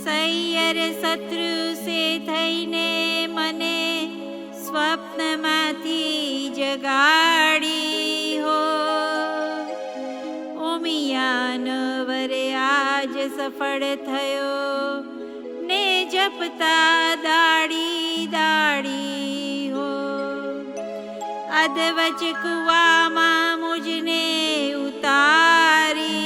સૈયર શત્રુ સે થઈને મને સ્વપ્નમાંથી જગાડી હો. ઉમિયાનો વરે આજ સફળ થયો ને જપતા દાડી દાડી હો. અધવચ કુવામાં મુજને ઉતારી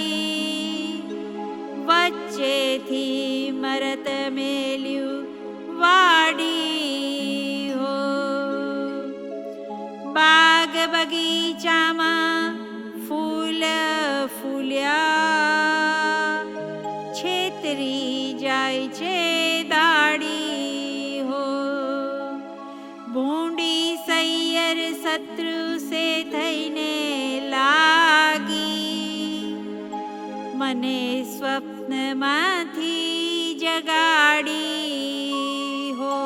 વચ્ચેથી મરત મેલ્યું વાડી હો. બાગ બગીચામાં ફૂલ ફૂલ્યા છેતરી જાય છે દાડી હો. ભૂંડી સૈયર શત્રુ સે થઈને લાગી મને સ્વપ્નમાંથી જગાડી હો.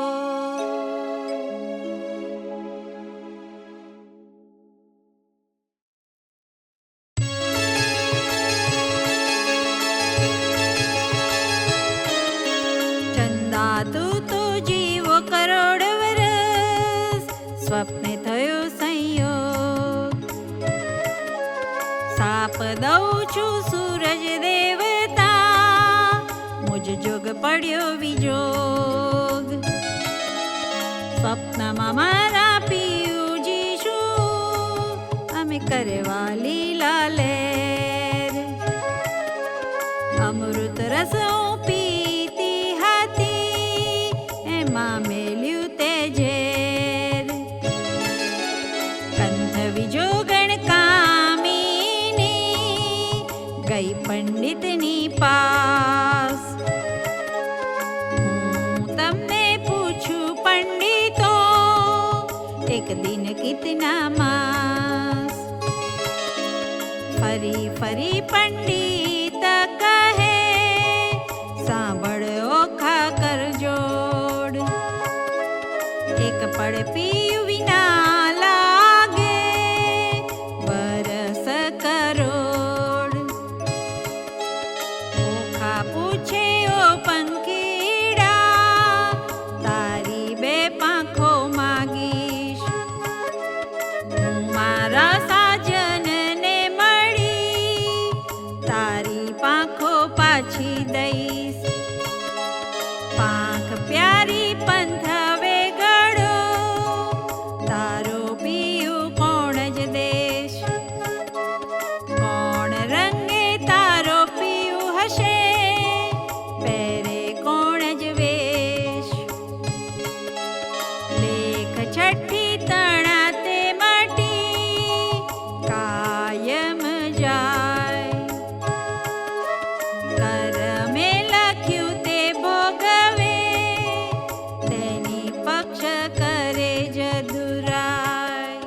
ચંદા તું તો જીવો કરોડ વરસ સ્વપ્ને થયો સંયોગ. સાપ દઉં છું સૂરજ દેવતા મુજ જોગ પડ્યો વિજોગ. સ્વપ્નમાં મારા પિયુજી શું અમે કરવા લીલા લેર. અમૃત રસ પીતી હતી એમાં મેલ્યું તે ઝેર. કંથ વિજોગણ કામિની ગઈ પંડિતની પાસ. હું તમને પૂછું પંડિતો એક દિન કિતના માસ. ફરી ફરી પંડિત કહે સાંભળ ઓખા કરજોડ. એક પડ પીયું વિના લાગે વરસ કરોડ. ઓખા પૂછે ઓ પંખીડા તારી બે પાંખો માગીશ. હું મારા સાજનને મળી તારી પાંખો પાછી દઈશ. પાંખ પ્યારી પંથ વેગડો તારો પિયું કોણ જ દેશ. કોણ રંગે તારો પિયું હશે પહેરે કોણ જ વેશ. લેખ છઠ્ઠી તણા તે માટી કાયમ જાય. કરમે લખ્યું તે ભોગવે તેની પક્ષ કરે જદુરાય.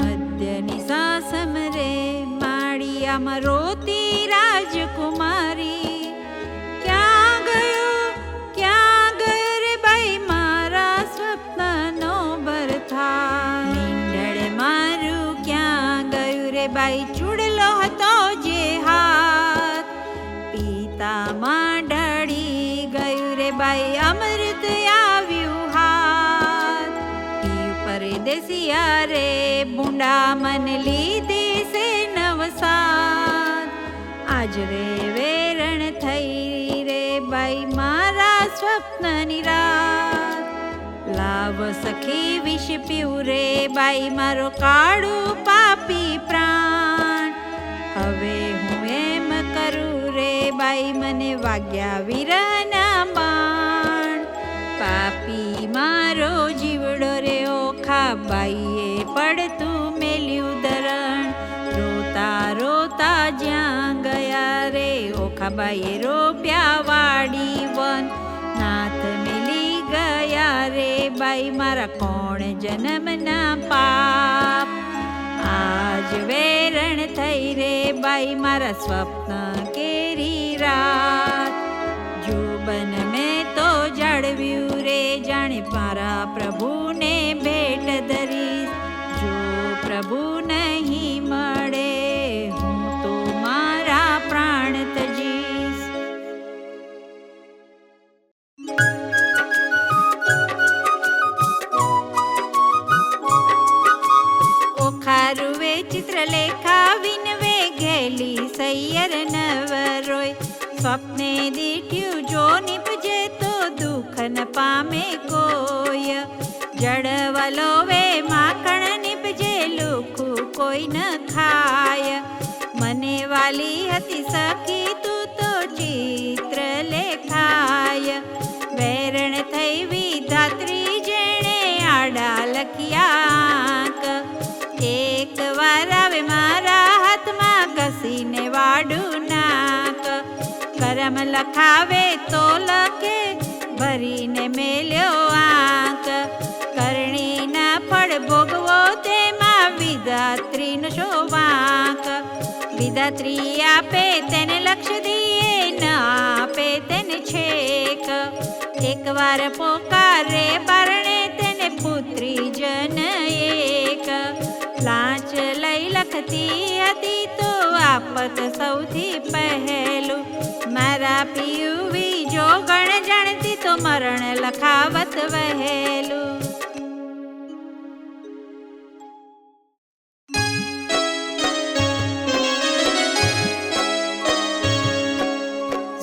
મધ્યની સાસમ રે માળિયામાં રોતી રાજકુમારી. ક્યાં ગયો રે બાઈ મારા સ્વપ્નનો ભરથા. નીંદડે મારું ક્યાં ગયું રે બાઈ ચૂડલો હતો જે હાથ. પિતામાં ઢળી ગયું રે બાઈ અમૃત આવ્યું હાથ. પીયું પરદેશિયા રે બુંડા મન લીધી છે નવસાદ. આજ રે વેરણ થઈ રે બાઈ મારા સ્વપ્નની રાત. લાવ સખી વિષ પીવું રે બાઈ મારો કાળું પાપી પ્રાણ. હવે હું એમ કરું રે બાઈ મને વાગ્યા વિરહના બાણ. પાપી મારો જીવડો રે ઓખા બાઈએ પડતું મેલ્યું દરણ. રોતા રોતા જ્યાં ગયા રે ઓખા બાઈએ રોપ્યા વાડી વન. નાથ મેલી ગયા રે બાઈ મારા કોણ જન્મના પાપ. આજ વેરણ થઈ રે બાઈ મારા સ્વપ્ન કેરી રાત. જોબન મેં તો જાળવ્યું રે જાણે મારા પ્રભુને ભેટ ધરીશ. જો પ્રભુ નહીં ચિત્રલેખા વિનવે ઘેલી સૈયર નવરોય. સ્વપ્ને દીઠ્યું જો નિપજે તો દુઃખ ન પામે કોય. જડવલો વે માખણ નિપજે લુખું કોઈ ન ખાય. મને વાલી હતી સખી તું તો ચિત્ર લેખાય. વેરણ થઈ વિધાત્રી જેણે આડા લખ્યાંક. એક વાર આવે મારા હાથમાં ઘસીને વાડું નાક. કરમ લખાવે તો લખે ભરીને મેલ્યો આંક. કરણીના ફળ ભોગવો તેમાં વિધાત્રીનો શો વાંક. વિધાત્રી આપે તેને લક્ષ દીએ ન આપે તેને છેક. એકવાર પોકારે બારણે તેને પુત્રી જન એક. લાંચ લઈ લખતી હતી તો આપત સૌથી પહેલું. મારા પીયુવી જો ગણ જાણતી તો મરણ લખાવત વહેલું.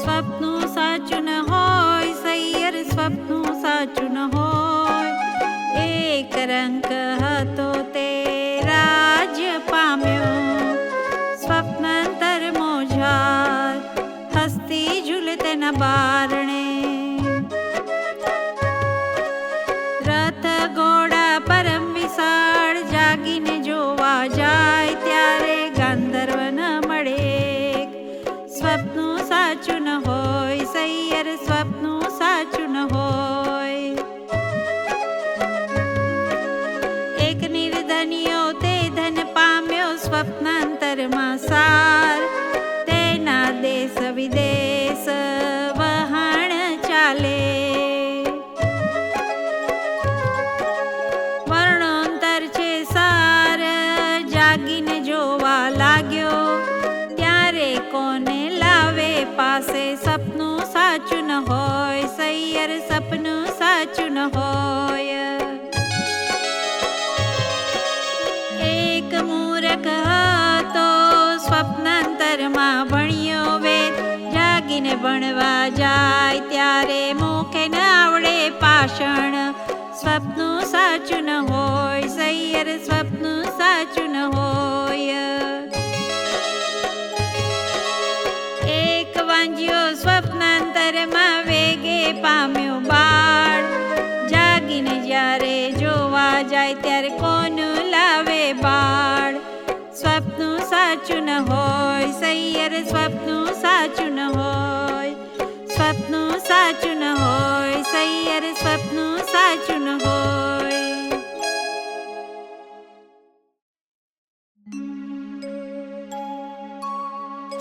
સ્વપ્નું સાચું ન હોય સૈયર, સ્વપ્નું સાચું ન હોય. એક રંક હતો તે રાજ્ય પામ્યો. સ્વપ્નાંતર મોજાર હસ્તી ઝૂલે તેના બારણે. રથ ઘોડા પરમ વિશાળ જાગીને જોવા જાય ત્યારે ગાંધર્વ ન મળે. સ્વપ્નું સાચું ન હોય સૈયર, સ્વપ્નું સાચું ન હોય. એક નિર્ધનિયો તે ધન પામ્યો સ્વપ્નાંતરમાં સાર. તેના દેશ વિદેશ વહાણ ચાલે. વર્ણોંતર છે સાર જાગીને જોવા લાગ્યો. ત્યારે કોને લાવે પાસે સપનું સાચું ન હોય સૈયર, સપનું સાચું ન હોય. એક મૂરખ હતો સ્વપ્નાંતરમાં ભણ્યો વેદ. જાગીને ભણવા જાય ત્યારે મુખે ન આવડે પાષણ. સ્વપ્નું સાચું ન હોય સૈયર, સ્વપ્નું સાચું ન હોય. એક વાંજ્યો સ્વપ્નાંતરમાં વેગે પામ્યો બાળ. જાગીને જ્યારે જોવા જાય ત્યારે કોનું લાવે બાળ. સ્વપ્નું સાચું ન હોય સૈયર, સ્વપ્નું સાચું ન હોય. સ્વપ્નું સાચું ન હોય સૈયર, સ્વપ્નું સાચું ન હોય.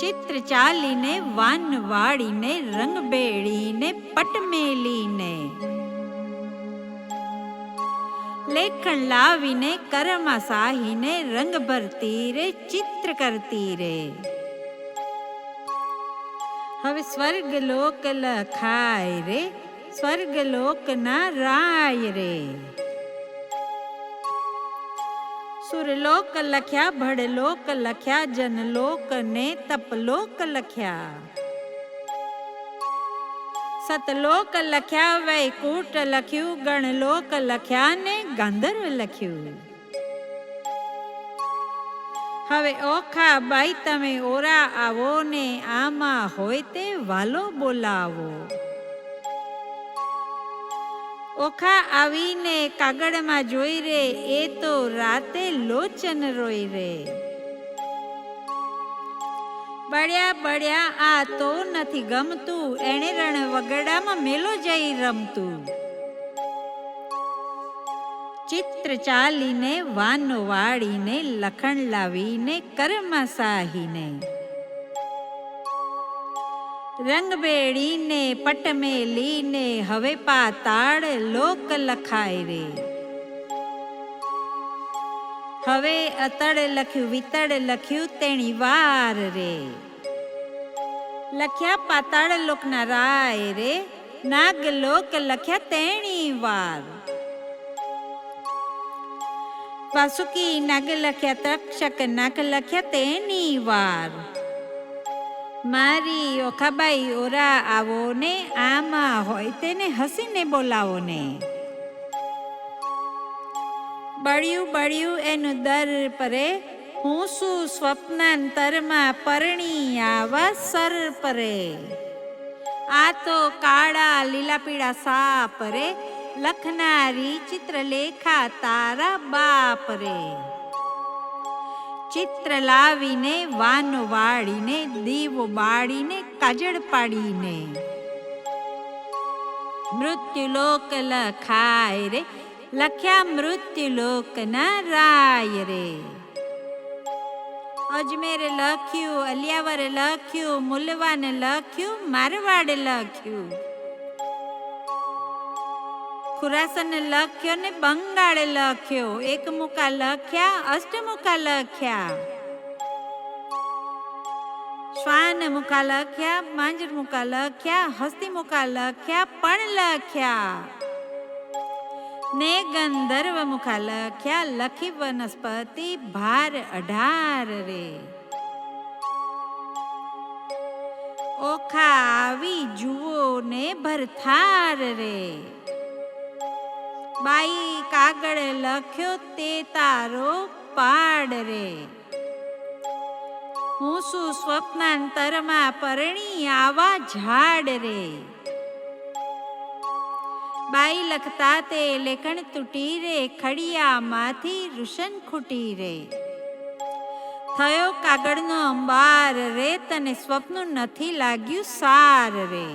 ચિત્ર ચાલીને વાન વાળીને રંગ બેડીને પટ મેલીને. લેખણ લાવીને કરમાં સાહીને રંગ ભરતી રે ચિત્ર કરતી રે. હવે સ્વર્ગલોક લખાય રે, સ્વર્ગલોક ના રાય રે. સુરલોક લખ્યા, ભડલોક લખ્યા, જનલોક ને તપલોક લખ્યા. સતલોક લખ્યા, વૈકુંઠ લખ્યું, ગણલોક લખ્યા ને ગાંધર્વ લખ્યું. હવે ઓખા બાઈ તમે ઓરા આવો ને આમાં હોય તે વાલો બોલાવો. ઓખા આવીને કાગળમાં જોઈ રે એ તો રાતે લોચન રોઈ રે. બળ્યા બળ્યા આ તો નથી ગમતું, એણે રણ વગડામાં મેલો જઈ રમતું. ચિત્ર ચાલીને વાનો વાળીને લખણ લાવીને કરમાં સાહીને. રંગ બેડીને પટ મેલીને હવે પાતાળ લોક લખાય રે. હવે અતડ લખ્યું, વિતડ લખ્યું, તેણી વાર રે. લખ્યા પાતાળ લોકના રાય રે, નાગલોક લખ્યા તેણી વાર. વાસુકી નાગ લખ્યા તક્ષક નાગ લખ્યા તેની વાર. મારી ઓખાબાઈ ઓરા આવો ને, આમાં હોય તેને હસીને બોલાવો ને. બળ્યું બળ્યું એનું દર પરે, હું શું સ્વપ્નાંતરમાં પરણી આવા સર પરે. આ તો કાળા લીલા પીળા સાપ રે, લખનારી ચિત્રલેખા તારા બાપ રે. ચિત્ર લાવીને વાનો વાળીને, દીવો બાળીને કાજળ પાડીને. મૃત્યુલોક લખાય રે, લખ્યા મૃત્યુલોક ના રાય રે. અજમેર લખ્યું, અલિયાવર લખ્યું, મુલવાન લખ્યું, મારવાડ લખ્યું. ખુરાસન લખ્યો ને બંગાળ લખ્યો, એકમુકા લખ્યા, અષ્ટમુકા લખ્યા. શ્વાન મુકા લખ્યા, માંજર મુકા લખ્યા, હસ્તી મુકા લખ્યા, પણ લખ્યા. ને ગંધર્વ મુખા લખ્યા, લખી વનસ્પતિ ભાર 18 રે. ઓખા આવી જુઓ ને ભરથાર રે. બાઈ કાગળ લખ્યો તે તારો પાડ રે. હું શું સ્વપ્નાંતરમાં પરણી આવા ઝાડ રે. બાઈ લખતા તે લેખણ તૂટી રે, ખડિયામાંથી રૂશન ખૂટી રે. થયો કાગળનો અંબાર રે, તને સ્વપ્ન નથી લાગ્યું સાર રે.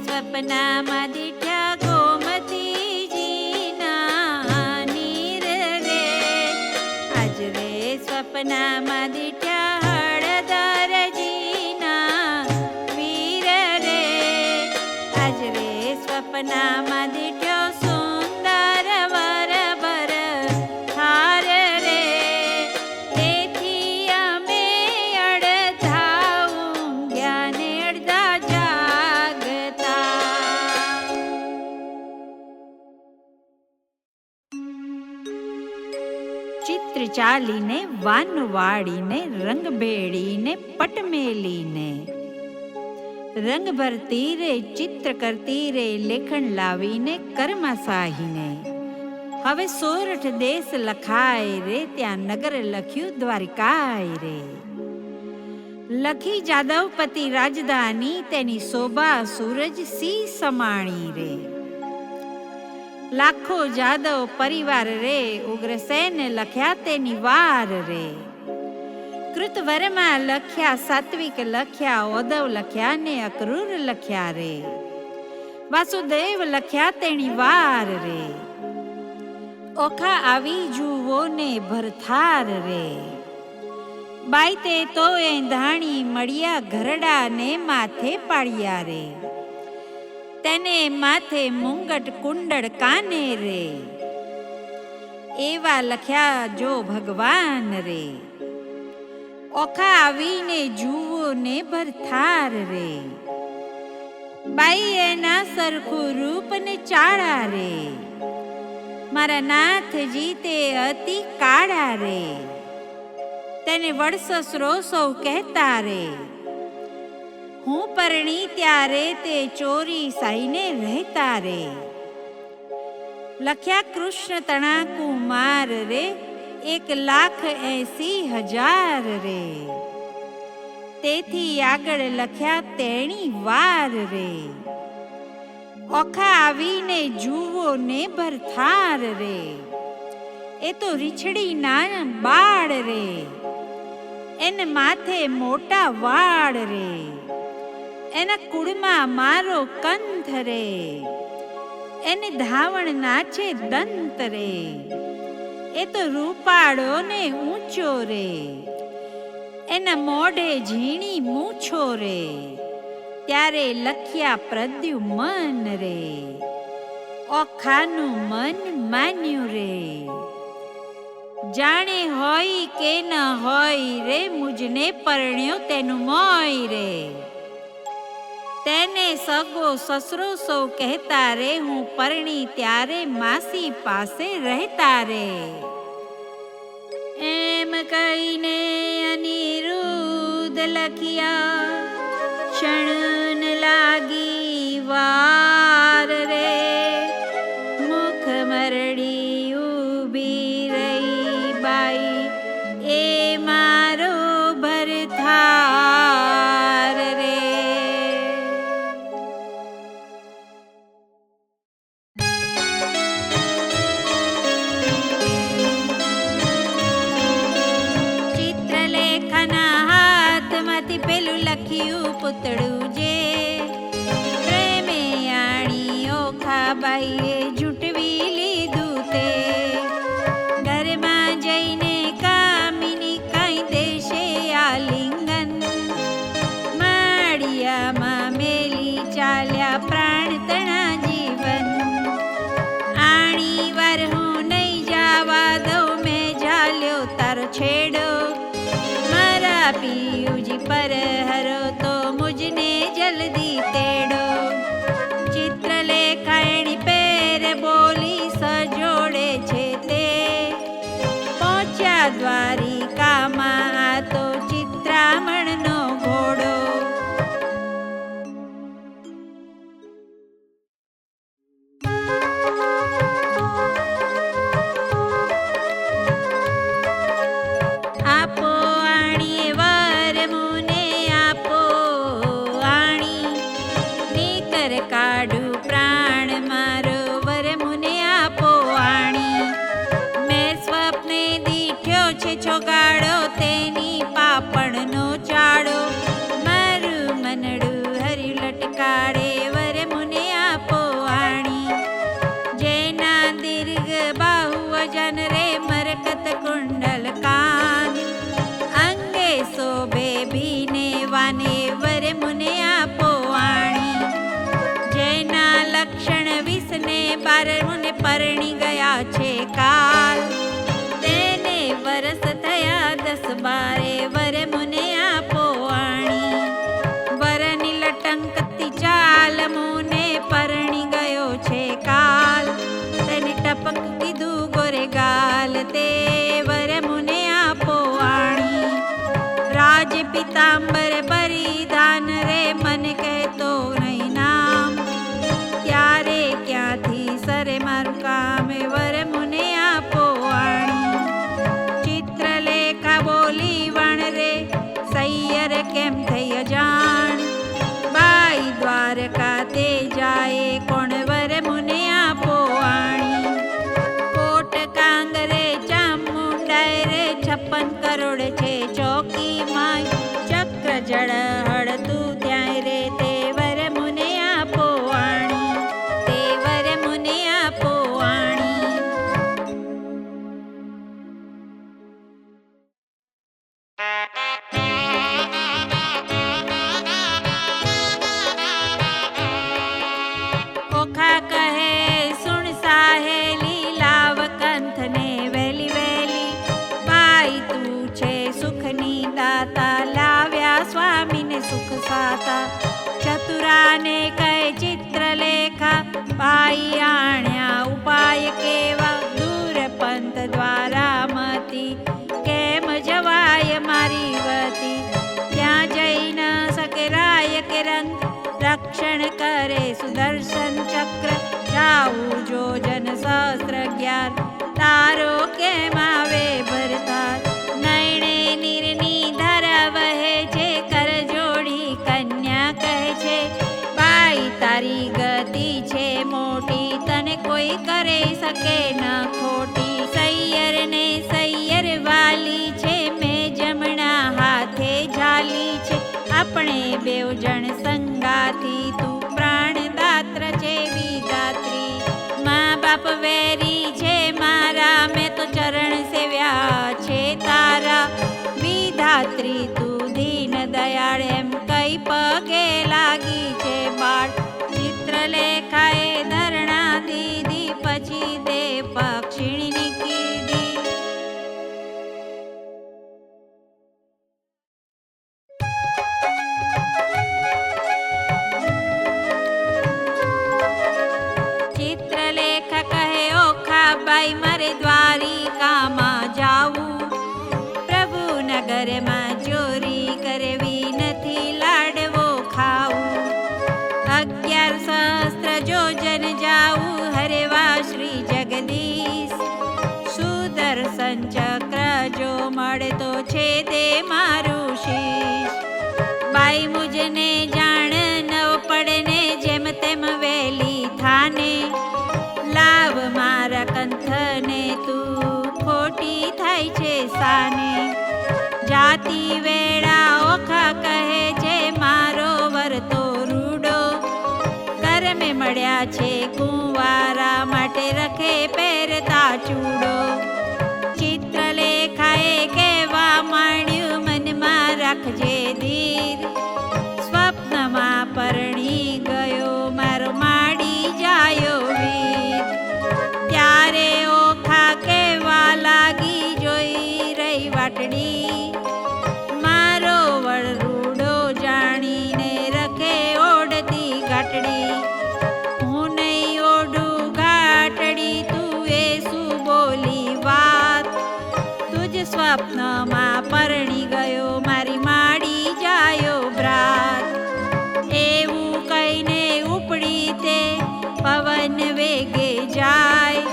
સપનામાં દીઠ્યા ગોમતીજીના નીર રે. આજ રે સપનામાં દીઠ્યા હળદરજીના વીર રે. આજ રે સપનામાં દીઠ્યો સુંદર વરબર હાર રે. તેથી અમે અડધા ઊંઘ્યા ને અડધા જાગતા. ચિત્ર ચાલીને વાન વાળીને રંગ બેડીને પટ મેલીને રંગ ભરતી રે ચિત્ર કરતી રે લેખણ લાવીને કર્મા સાહીને. હવે સોરઠ દેશ લખાય રે ત્યાં નગર લખ્યું દ્વારિકાય રે. લખી જાદવપતિ રાજધાની તેની શોભા સૂરજ સી સમાણી રે. લાખો જાદવ પરિવાર રે ઉગ્રસેન લખ્યા તેની વાર રે. કૃતવર્મા લખ્યા સાત્વિક લખ્યા ઓદવ લખ્યા ને અક્રૂર લખ્યા રે. વાસુદેવ લખ્યા તેની વાર રે. ઓખા આવી જુઓ ને ભરથાર રે. બાઈ તે તો ધાણી મળ્યા ઘરડા ને માથે પાડ્યા રે. તેને માથે મુંગટ કુંડળ કાને રે. એવા લખ્યા જો ભગવાન રે. ઓખા આવીને જુઓ ને ભરથાર રે, બાઈ એના સરખું રૂપ ને ચાળા રે, મારા નાથજી તે અતિ કાળા રે, તેને વડસસરો સૌ કહેતા રે, હું પરણી ત્યારે તે ચોરી સાઈને રહેતા રે. લખ્યા કૃષ્ણ તણા કુમાર રે, 1,80,000 રે, તેથી આગળ લખ્યા તેણી વાર રે, ઓખા આવીને જુઓ ને ભરથાર રે, એ તો રીછડી ના બાળ રે, એને માથે મોટા વાળ રે, એના કુળમાં મારો કંથ રે, એને ધાવણ નાચે દંત રે, એ તો રૂપાળો ને ઊંચો રે, એના મોઢે ઝીણી મૂછો રે, ત્યારે લખ્યા પ્રદ્યુમન રે, ઓખાનું મન માન્યું રે, જાણે હોય કે ન હોય રે, મુજને પરણ્યો તેનું મોય રે, તેને સગો સસરો સૌ કહેતા રે, હું પરણી ત્યારે માસી પાસે રહેતા રે. એમ કહીને અનિરુદ્ધ લખ્યા ક્ષણ લાગી વાર રે, મુખ મરડી ઊભી રહી બાઈ, એ મારો ભરથાર રે. પેલું લખ્યું પૂતળું જે પ્રેમે આણી ઓખાબાઈએ જૂટવી લીધું તે, ઘરમાં જઈને કામિની કાંઈ દેશે આલિંગન, માળિયામાં મેલી ચાલ્યા પ્રાણ તણા જીવન, આણી વાર હું નહીં જાવા દઉં, મેં ઝાલ્યો તારો છેડો, મારા પિયુજી પર હરો તો મુજને જલ્દી તેડો. ચિત્રલેખા એણી પેર બોલી સજોડે છે તે, પહોંચ્યા દ્વારિકામાં આ તો ચિત્રામણનો ઘોડો. આપો આણીએ વર મુને આપો આણી, નીકર કાઢું પ્રાણ મારો વર મુને આપો આણી, મેં સ્વપ્ને દીઠ્યો છે છોગાડો, તેની પાપણનો ચાડો, મારું મનડું હર્યું લટકાડે, વર મુને આપો આણી, જેના દીર્ઘ બાહુ વજન રે, મરકત કુંડલ કાન, અંગે શોભે ભીને વાને, વર મુને આપો આણી, જેના લક્ષણ વિસને બાર મુને પરણી ગયા છે કાલ, તેને વરસ થયા 10-12, વર મુને આપો આણી, વરની લટંકતી ચાલ મુને પરણી ગયો છે કાલ, તેને ટપક કીધું ગોરે ગાલ, તે વર મુને આપો આણી, રાજ પિતાંબર પરિધાન રે, મને કહેતો નહીં નામ, ત્યારે ક્યાંથી સરે મારું કામ, વર મુને આપો આણી. ચિત્રલેખા બોલી વણ રે, સૈયર કેમ થઈ અજાણ, બાઈ દ્વારકા તે જાય કોણ, વર મુને આપો આણી, કોટ કાંગરે ચામુંડાય રે, 56 કરોડ છે ચોકી માય, ચક્ર સુખ સાતા. ચતુરાને કહે ચિત્રલેખા, પાઈ આણ્યા ઉપાય કેવા. દૂર પંથ દ્વારા મતી, કેમ જવાય મારી વતી. ત્યાં જઈ ન શકે રાય કે રંગ, રક્ષણ કરે સુદર્શન ચક્ર. જાવું જો જન સહસ્ત્ર જ્ઞાન, તારો કેમ આવે ભરતાર. નયણે નીરની ધારા વહે છે, કર જોડી કન્યા કહે છે. બાઈ તારી ગતિ છે મોટી, તને કોઈ કરે શકે ન ખોટી. સૈયર ને સૈયર વાલી છે, મેં જમણા હાથે ઝાલી છે. આપણે બેવ જણ સંગાથી, તું પ્રાણદાત્ર છે વિધાત્રી. મા બાપ વેરી છે મારા, મેં તો ચરણ સેવ્યા છે તારા. વિધાત્રી તું દીન દયાળ, એમ કઈ પગે લાગી છે બાળ. ચિત્રલેખાએ ધરણા દીધી, પછી દે પક્ષીણી કીધી. ચિત્રલેખા કહે ઓખા બાઈ, મારે દ્વારિકામાં જાવું. પ્રભુ નગરમાં ચોરી કરવી, નથી લાડવો ખાવું. 11 સહસ્ત્ર જોજન જાવું, હરેવા શ્રી જગદીશ. સુદર્શન ચક્ર જો મળતો છે તે મારું શીશ. બાઈ મુજને જાણ નવ પડને, જેમ તેમ વેલી થાને. લાવ મારા કંથને તું, ખોટી થાય છે સાને. જાતિ વેળા ઓખા કહે છે, મારો વરતો રૂડો. કરમે મળ્યા છે કુંવારા, માટે રખે પહેરતા ચૂડો. ચિત્રલેખાએ કહેવા માંડ્યું, મનમાં રાખજે ધીર. સ્વપ્નમાં પરણી ગયો, મારો માડી જાયો વીર. ત્યારે ઓખા કહેવા લાગી, જોઈ રહી વાટડી. મારો વળરૂડો જાણીને રખે ઓઢતી ગાંઠડી. હું નહીં ઓઢું ગાંઠડી, તું એ શું બોલી વાત. તુજ સ્વપ્નમાં પરણી ગયો, મારી માડી જાયો ભ્રાત. એવું કહીને ઉપડી તે પવન વેગે જાય.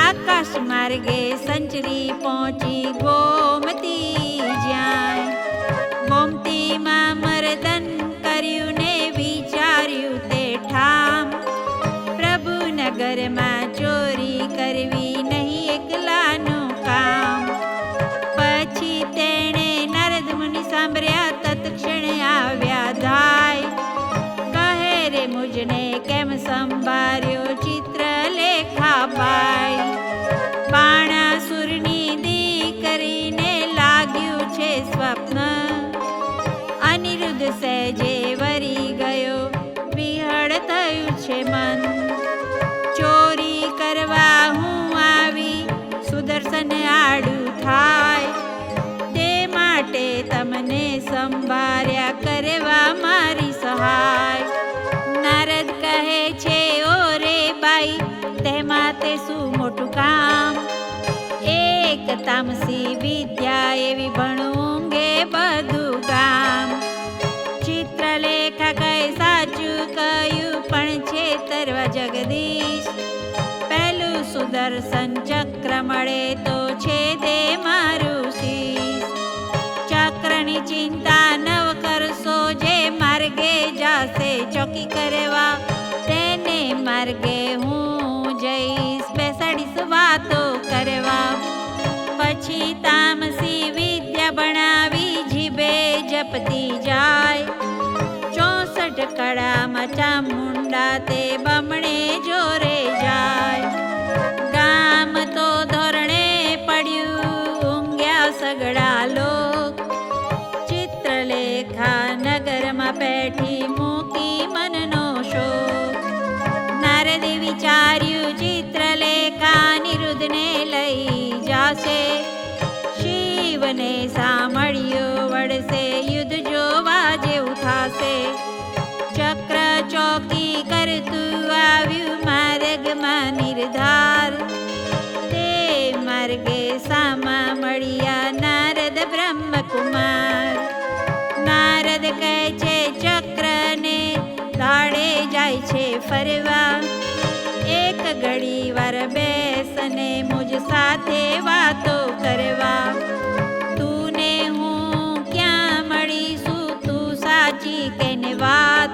આકાશ માર્ગે સંચરી પહોંચી, ગોમતી જ્યાં. ગોમતીમાં મર્દન કર્યું ને વિચાર્યું તે ઠામ. પ્રભુ નગરમાં ચોરી કરવી, નહીં એકલાનું કામ. પછી તેણે નારદ મુનિ સાંભળ્યા, તત્ક્ષણે આવ્યા ધાય. કહે રે મુજને કેમ સંભાળ્યો, ચિત્રલેખા બાઈ. બાણાસુરની દીકરીને લાગ્યું છે સ્વપ્ન. અનિરુદ્ધ સહેજે વરી ગયો, વિહળ થયું છે મન. ચોરી કરવા હું આવી, સુદર્શન આડું થાય. તે માટે તમને સંભાળ્યા, કરવા મારી સહાય. નારદ કહે છે ઓ રે બાઈ, તેમાં તે શું મોટું કામ. એક તામસી વિદ્યા એવી ભણુંગે બધું કામ. ચિત્રલેખા કહે સાચું કહ્યું, પણ છેતરવા જગદીશ. પહેલું સુદર્શન ચક્ર મળે તો છે દે મારું શીશ. ચક્રની ચિંતા નવ કરશો, જે માર્ગે જાશે ચોકી કરવા. તેને માર્ગે હું જઈશ, બેસાડીશ વાતો કરવા. પછી તામસી વિદ્યા ભણાવી, જીભે જપતી જાય. 64 કળામાં ચામુંડા, તે બમણે જોરે જાય. ગામ તો ધોરણે પડ્યું, ઊંઘ્યા સગડા લોક. ચિત્રલેખા નગરમાં બેઠી, મૂકી મનનો શોક. નારદે વિચાર્યું, ચિત્રલેખા નિરુદ્ધને લઈ જાશે. શિવને સાંભળ્યો વળશે, યુદ્ધ જોવા જેવું કુમાર. નારદ કહે છે ચક્રને દાડે જાય છે ફરવા. એક ઘડી વાર બેસને મુજ સાથે વાતો કરવા. તું ને હું ક્યાં મળીશું, તું સાચી કેને વાત.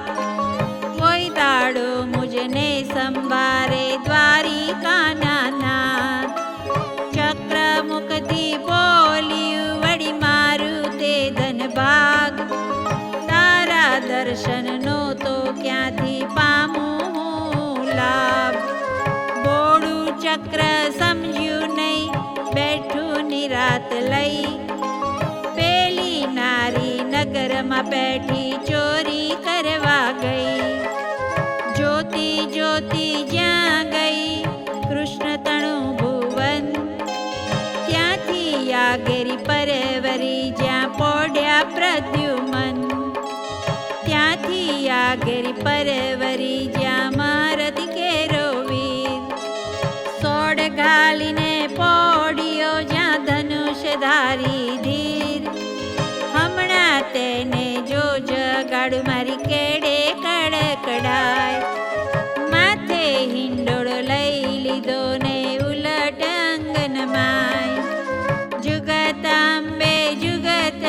કોઈ દાડો મુજને સંભારે દ્વારિકાના નાથ. ચક્ર મુખથી બોલ્યું વળી મારું તે ધન ભાગ. તારા દર્શનનો તો ક્યાંથી પામું હું લાભ. બોળું ચક્ર સમજ્યું નહીં, બેઠું નિરાત લઈ. પેલી નારી નગરમાં બેઠી ચોરી કરવા ગઈ. જોતી જોતી જ્યાં ગઈ કૃષ્ણ તણું ભુવન. ત્યાંથી આગેરી પરવરી જ્યાં પોડ્યા પ્રદ્યુમન. ત્યાંથી આગેરી પરવરી જ્યાં મારતી કેરો વીર. સોડ ઘાલીને પોડિયો જ્યાં ધનુષ ધારી ધીર. હમણાં તેને જો જગાડું મારી કેડે કડકડાય. માથે હિંડોળો લઈ લીધો ને ઉલટ અંગનમાય. જુગત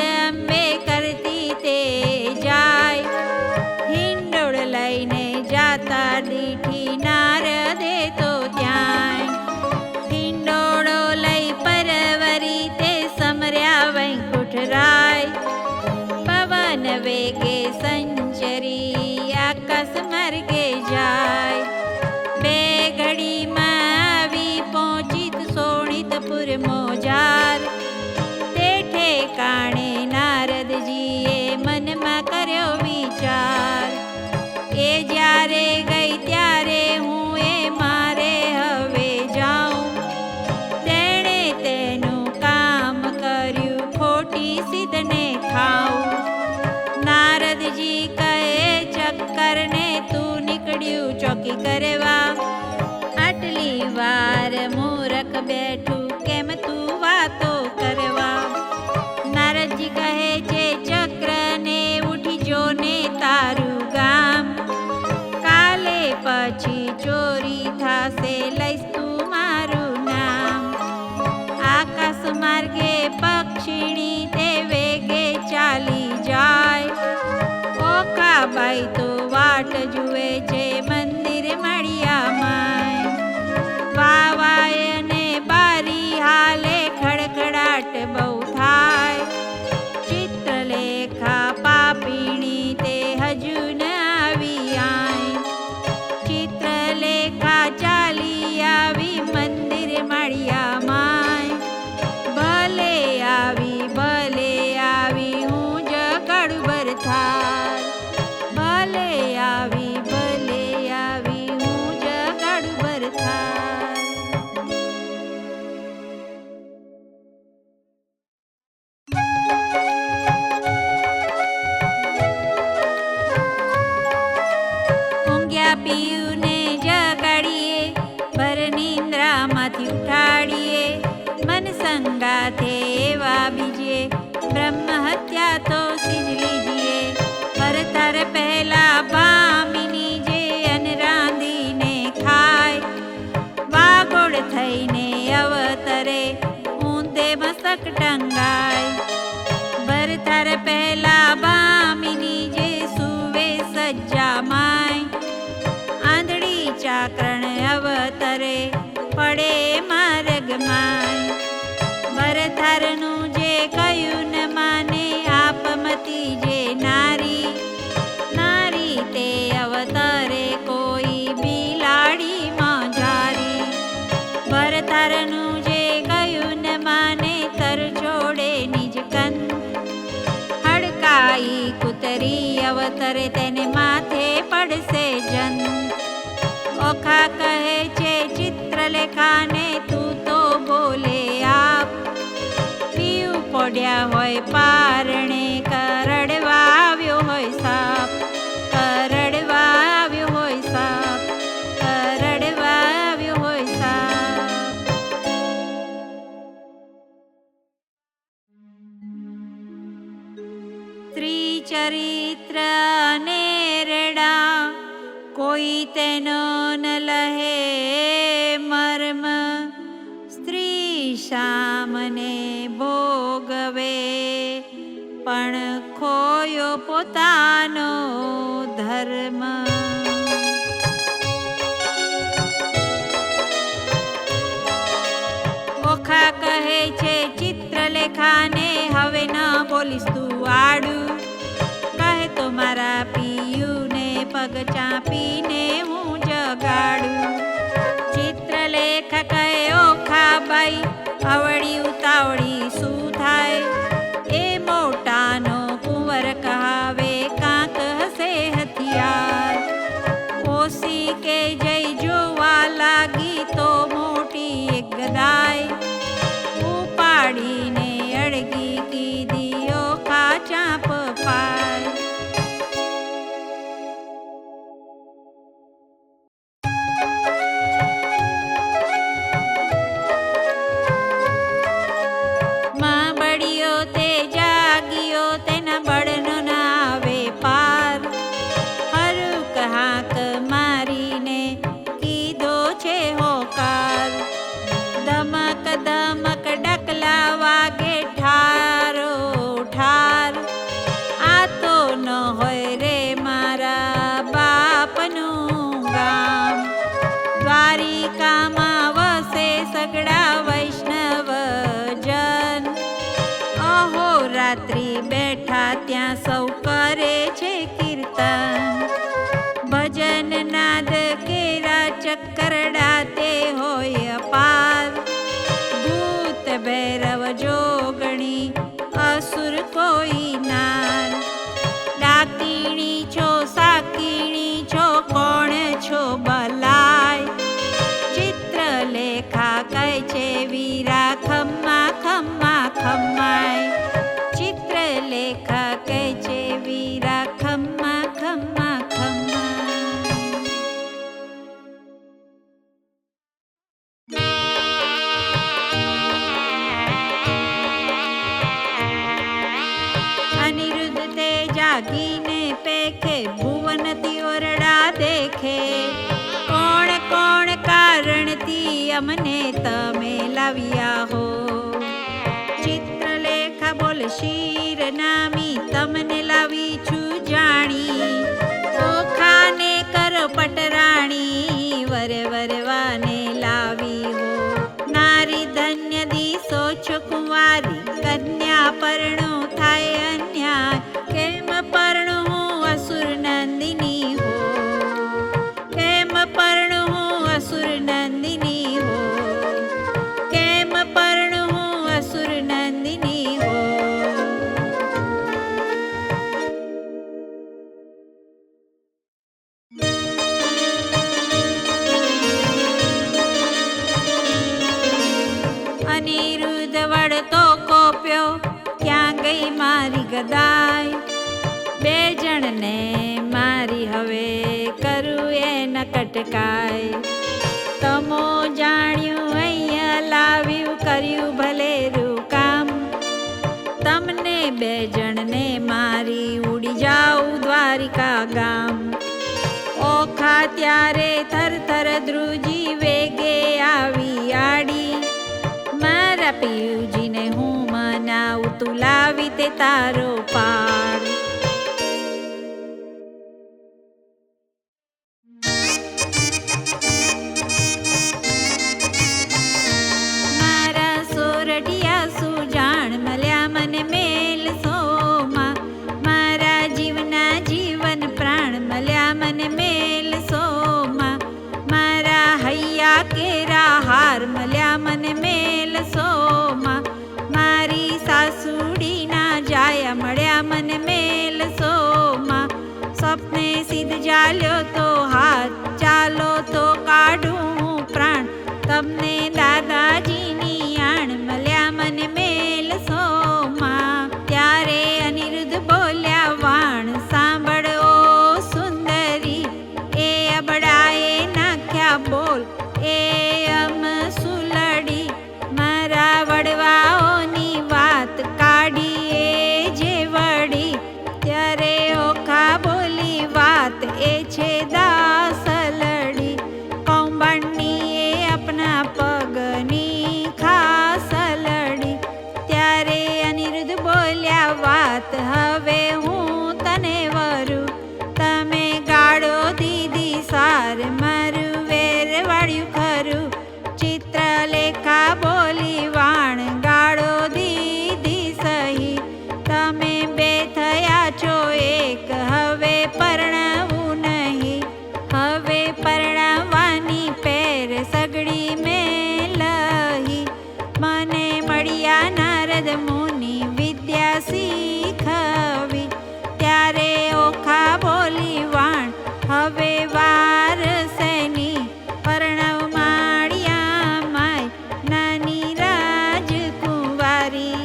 અંબે કરતી તે જાય. હિંડોળ લઈને જાતા દીઠી નારદે તો ત્યાંય. હિંડોળો લઈ પરવરી તે સમર્યા વૈકુંઠ રાય. પવન વેગે સંચરી આકાશ માર્ગે જાય. બે ઘડીમાં આવી પહોંચીત સોણિતપુર મોજાર. તે ઠેકાણે નારદજીએ મનમાં કર્યો વિચાર. એ જ્યારે ગઈ ત્યારે હું એ મારે હવે જાઉં. તેણે તેનું કામ કર્યું ખોટી સિદ્ધને ખાઉં. નારદજી કહે ચક્કરને તું નીકળ્યું ચોકી કરવા. આટલી વાર મૂરખ બેઠું કેમ તું વાતો કરવા. નારદજી કહે છે ચક્રને ઉઠી જો ને તારું ગામ. કાલે પછી ચોરી થાશે લઈશ તું મારું નામ. આકાશ માર્ગે પક્ષીણી તે વેગે ચાલી જાય. ઓખાબાઈ તો વાટ જુએ છે મંદિર મળ્યા માય. વાવાય ને બારી હાલે ખડખડાટ બહુ થાય. ચિત્રલેખા પાપીણી તે હજુ ન આવી આય. ચિત્રલેખા ચાલી આવી મંદિર મળ્યા માય. ભલે આવી હું જગડું બરથાર. ભલે આવી હું જગડું બરથાર. ઊંઘ્યા પિયુને જગાડીએ, ભર નિંદ્રામાંથી ઉઠાડીએ. મન સંગાથે એવા બીજે, બ્રહ્મ હત્યા તો સીજ લીજીએ. ભરતર પહેલા ભામિની જે અન રાંધીને ખાય. વાગોળ થઈને અવતરે ઊંધે મસ્તક ટંગાય. ભરતર પહેલા ભામિની જે સુવે સજ્જા માય. આંધળી ચાકરણ અવતરે પડે માર્ગ માય. ભરતરનું જે કયું ન માને આપમતી જે નારી. નારી તે અવતરે કોઈ બિલાડી મોજારી. ભરતરનું જે કયું ન માને તર છોડે નિજ કંદ. હડકાઈ કુતરી અવતરે તેને માથે પડશે જન. ઓખા કહે છે ચિત્રલેખાને તું તો બોલે આપ. પીવું પડ્યા હોય પારણે કરડવા આવ્યો હોય સાપ. કરડવા આવ્યો હોય સાપ. કરડવા આવ્યો હોય સાપ. સ્ત્રી ચરિત્ર નેરડા, કોઈ તેનો ન લહે મર્મ. સ્ત્રી સામને ભોગવે, પણ ખોયો પોતાનો ધર્મ. ઓખા કહે છે ચિત્રલેખાને, હવે ન બોલીશ તું આડું. કહે તો મારા પિયુને પગ ચાંપીને હું જગાડું. ચિત્રલેખ કહે ઓખા બાઈ, અવળી ઉતાવળી શું થાય? એ મોટાનો કુંવર કહાવે, કાંક હશે હથિયાર. ઓસી કે જઈ જોવા લાગી તો મોટી એક ગદાય, ઉપાડીને અડગી કીધી ઓખા ચાંપ પાય. માં બળિયો તે જાગ્યો, તેના બળનો ના આવે પાર. હરુક હાક મારીને કીધો છે હોકાર. ધમક ધમક ડકલા વાગે ઠારો ઠાર. આ તો ન હોય રે મારા બાપનું ગામ. દ્વારિકામાં વસે સગડા વૈષ્ણવ જન. અહોરાત્રિ બેઠા ત્યાં સૌ કરે છે કીર્તન. ભજન નાદ કેરા ચક્કરડા તે હોય અપાર. ભૂત ભૈરવ જોગણી અસુર કોઈ નાર. ડાકીણી છો સાકીણી છો, કોણ છો બલાય? ચિત્રલેખા કહે છે વીરા ખમ્મા ખમ્મા ખમ્માય. ચિત્રલેખા કહે છે વીરા ખમ્મા ખમ્મા ખમ્માય. અનિરુદ્ધ તે જાગીને પેખે, ભુવનથી ઓરડા દેખે. કોણ કોણ કારણથી અમને તમે લાવ્યા હો? ચિત્રલેખા બોલ શિર નામી, તમને લાવી છું જાણી. ઓખાને કરો પટરાણી, વરે વરવાને લાવી હો. નારી ધન્ય દીસો છો કુંવારી, કન્યા પરણું થાય અન્યાય. કેમ પરણું હું અસુર નંદિની હો? કેમ પરણું હું અસુર નંદિની હો? કેમ પરણું હું અસુર નંદિની હો? અનિરુદ્ધ વળતો કોપ્યો, ક્યાં ગઈ મારી ગદાય? બે જણને મારી હવે કરું એ ન કટકાય. તમો જાણ્યું અહીંયા લાવ્યું, કર્યું ભલેરું કામ. તમને બે જણને મારી ઉડી જાઉં દ્વારિકા ગામ. ઓખા ત્યારે થર થર ધ્રુજી વેગે આવી આડી. મારા પિયુજીને હું મનાવું, તું લાવી તે તારો પાડ. મારા સોરઠિયા સુજાણ મળ્યા મને મેલ સોમાં. મારા જીવના જીવન પ્રાણ મળ્યા મને મેલ સોમાં. મારા હૈયા કેરા હાર મળ્યા મને મેલ સોમાં. મારી સાસુડીના જાયા મળ્યા મને મેલ સોમાં. સપને સિદ્ધ જાલ્યો તો હાથ, ચાલો તો કાઢું પ્રાણ. તમને દાદાજીની આણ મળ્યા મને મેલ સોમાં. ત્યારે અનિરુદ્ધ બોલ્યા વાણ, સાંભળો સુંદરી. એ અબડાએ નાખ્યા બોલ, એ અમ સુલડી. મારા વડવાઓની વાત કાઢી એ જે વડી. વાત હવે હું તને વરું. તમે ગાળો દીધી સાર મારું વેર વાળ્યું ખરું. ચિત્રલેખા બોલી વાણ ગાળો દીધી સહી. તમે બે થયા છો એક હવે પરણવું નહીં. હવે પરણવાની પેર સગડી મેં લહી. મને મળ્યા નારદ મુનિ વિદ્યા શીખવી. ત્યારે ઓખા બોલી વાણ હવે વાર શેની. પરણવ માળિયા માય નાની રાજકુંવારી.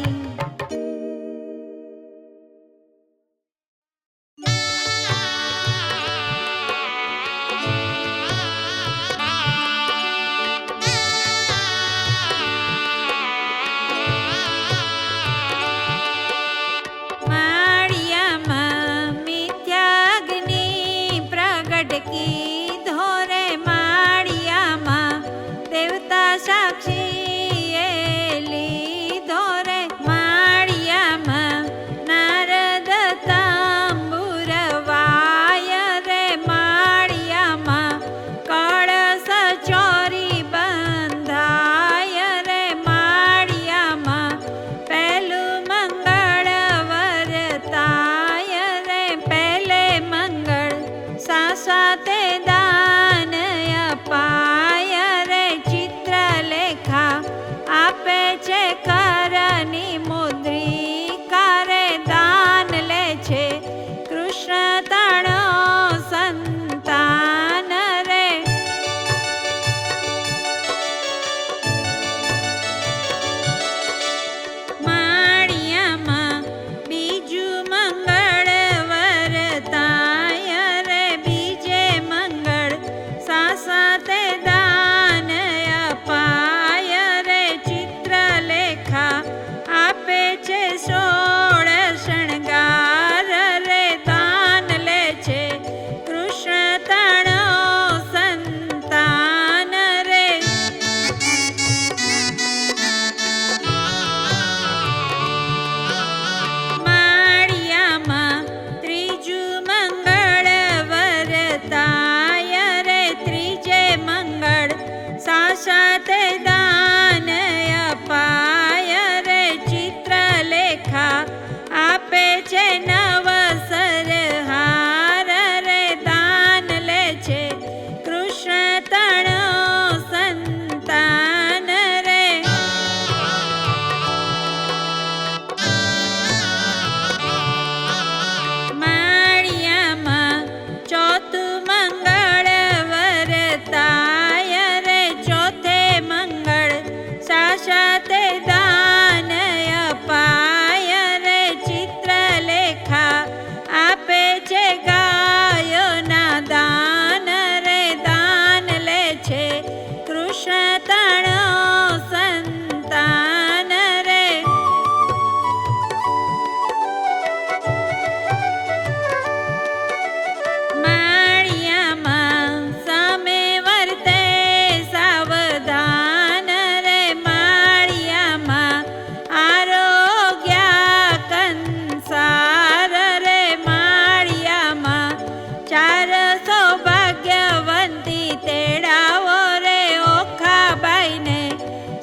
માળિયામાં મિથ્યાગ્નિ પ્રગટ કીધો રે. માળિયામાં દેવતા સાક્ષી એ લીધો રે. માળિયામાં નારદ તાંબુર વાય રે. માળિયામાં કળશ ચોરી બંધાય રે. માળિયામાં પહેલું મંગળ વરતાય રે. પહેલે મંગળ સાસાતે દાન અપાય રે. ચિત્રલેખા આપે છે કરની મુદ્રિકા રે. દાન લે છે કૃષ્ણ તણો સંતાન રે. માળિયામાં બીજું મંગળ વરતાય રે. બીજે મંગળ સાસાતે દાન અપાય રે. ચિત્રલેખા આપે છે 16 શણગાર રે. દાન લે છે કૃષ્ણ તણો સંતાન રે. માળિયામાં ત્રીજું મંગળ વરતાય રે. ત્રીજે મંગળ સાસાતે દાન અપાય રે. ચિત્રલેખા આપે છે 9 સરહાર રે. દાન લે છે કૃષ્ણ તણો સંતાન રે. માળિયામાં ચોથું મંગળ વરતાય રે. ચોથે મંગળ સાસાતે દાન અપાય રે. ચિત્રલેખા આપે છે ગાયોના દાન રે. દાન લે છે કૃષ્ણ તણો સંતાન રે. માળિયામાં સામે વર્તે સાવધાન રે. માળિયામાં આરોગ્ય કંસાર રે. માળિયામાં 4 સૌભાગ્યવંતી તેડાવો રે. ઓખાબાઈને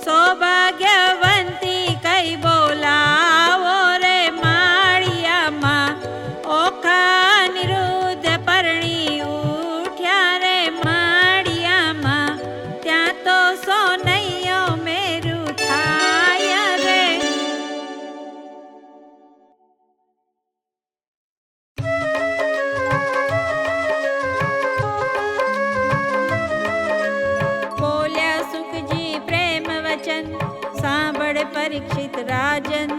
સૌભાગ્યવંતી કઈ બોલાવો રે. માળિયામાં ઓખા નિરુદ્ધ પરણી ઉઠ્યા રે. માળિયામાં ત્યાં તો સોનૈયો મેરું થાય રે. બોલ્યા સુખજી પ્રેમ વચન સાંભળ પરીક્ષિત રાજન.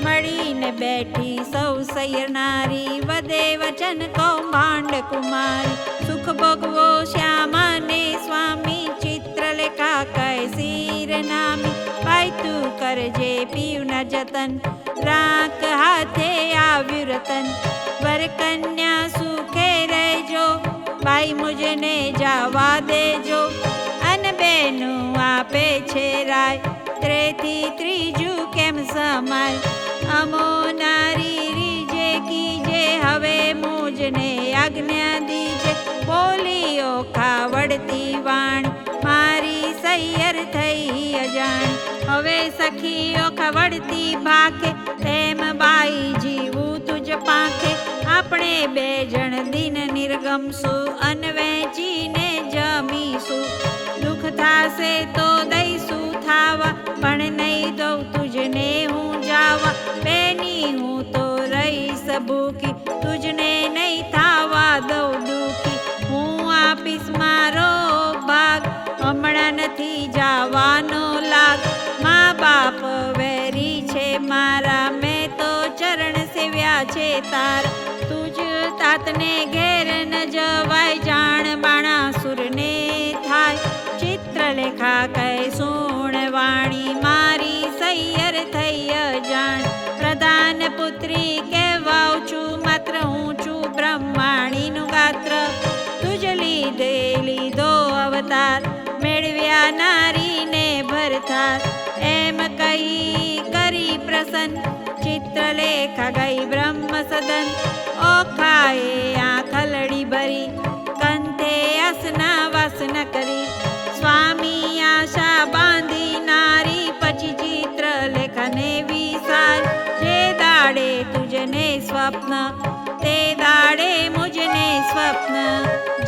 મળીને બેઠી સૌ સૈરનારી વધે વચન કૌભાંડ કુમારી. સુખ ભોગવો શ્યામાને સ્વામી ચિત્રલેખા કહે શિર નામી. ભાઈ તું કરજે પીયું ન જતન રાખ હાથે આવ્યું રતન. વર કન્યા સુખે રહેજો ભાઈ મુજને જવા દેજો. અન બેનું આપે છે રાય ત્રેથી ત્રીજું કેમ સમાય. અમો નારી આજ્ઞા દીજે. બોલી ઓખા વળતી વાણી, મારી સૈયર થઈ અજાણી. હવે સખી ઓખા વળતી ભાખે, તેમ બાઈ જીવું તુજ પાંખે. આપણે બે જણ દિન નિર્ગમશું, અન વેચીને જમીશું. દુઃખ થાશે તો દઈશું થાવા, પણ નહીં દઉં તુજને હું જાવા. બેની હું તો રહીશ ભૂખી, તુજને નહીં થાવા દઉં દુઃખી. હું આપીશ મારો ભાગ, હમણાં નથી જાવાનો લાગ. મા બાપ વેરી છે મારા, મેં તો ચરણ સેવ્યા છે તારા. તુજ તાતને ઘેર ન જવાય, જાણ બાણાસુરને થાય. ચિત્રલેખા કહે સુણ વાણી, મારી સૈયર થઈ અજાણ. પ્રધાન પુત્રી કહેવાઉં છું, માત્ર હું છું બ્રહ્માણીનું ગાત્ર. તુજ લીધે લીધો અવતાર, મેળવ્યા નારીને ભરથાર. એમ કહી કરી પ્રસન્ન, ચિત્રલેખા ગઈ બ્રહ્મ સદન. ઓખાએ આંખલડી ભરી, કંઠે આસના વાસના કરી. સ્વામી આશા બાંધી નારી, પછી ચિત્રલેખાને વિસાર. જે દાડે તુજને સ્વપ્ન, તે દાડે મુજને સ્વપ્ન.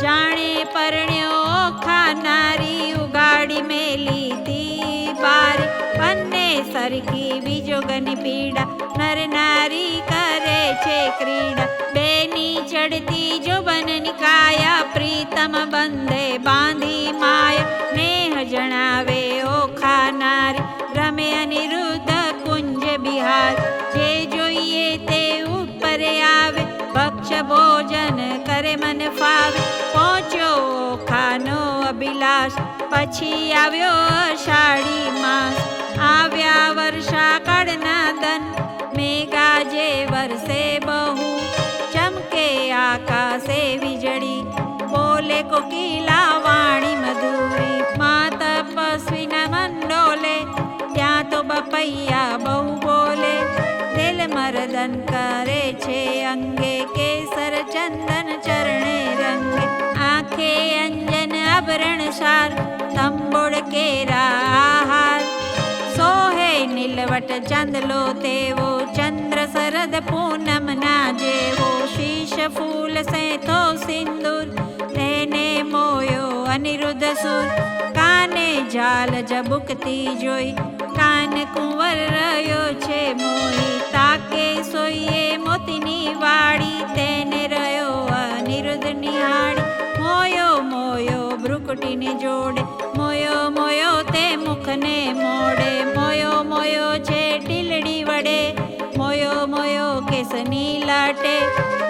જાણે પરણ્યો ઓખા નારી, ઉગાડી મેલી તી બારી. બંને સરખી વિજોગની પીડા, નર નારી કરે છે ક્રીડા. બેની ચડતી જોબનની કાયા, પ્રીતમ બંધે બાંધી માયા. નેહ જણાવે ઓખા નારી, રમે અનિરુદ્ધ કુંજ બિહાર. જે જોઈએ તે ઉપર આવે, ભક્ષ ભોજન કરે મન ફાવે. પહોંચ્યો ઓખાનો અભિલાષ, પછી આવ્યો અષાઢી માસ. આવ્યા વર્ષા કાળના દન, મેઘા જે વરસે બહુ. ચમકે આકાશે વીજળી, બોલે કોકિલા વાણી મધુરી. મા તપસ્વીના મંડોલે, ત્યાં તો બપૈયા બહુ બોલે. દિલ મરદન કરે છે અંગે, કેસર ચંદન ચરણે રંગે. આંખે અંજન આભરણ સાર, તંબોળ કેરા આહાર. સોહે નીલવટ ચાંદલો તેવો, ચંદ્ર શરદ પૂનમના જેવો. શીશ ફૂલ સેથો સિંદૂર, તેને મોયો અનિરુદ્ધ સુર. કાને ઝાલ ઝબુકતી જોઈ, કાન કુંવર રહ્યો છે મોઈ. તાકે સોઈએ મોતીની વાડી, તેને રહ્યો અનિરુદ્ધ નિહાળી. મોયો મોયો ભ્રુકુટીને જોડે, મોયો મોયો તે મુખને મોડે. મોયો મોયો છે ટીલડી વડે, મોયો મોયો કેસની લાટે.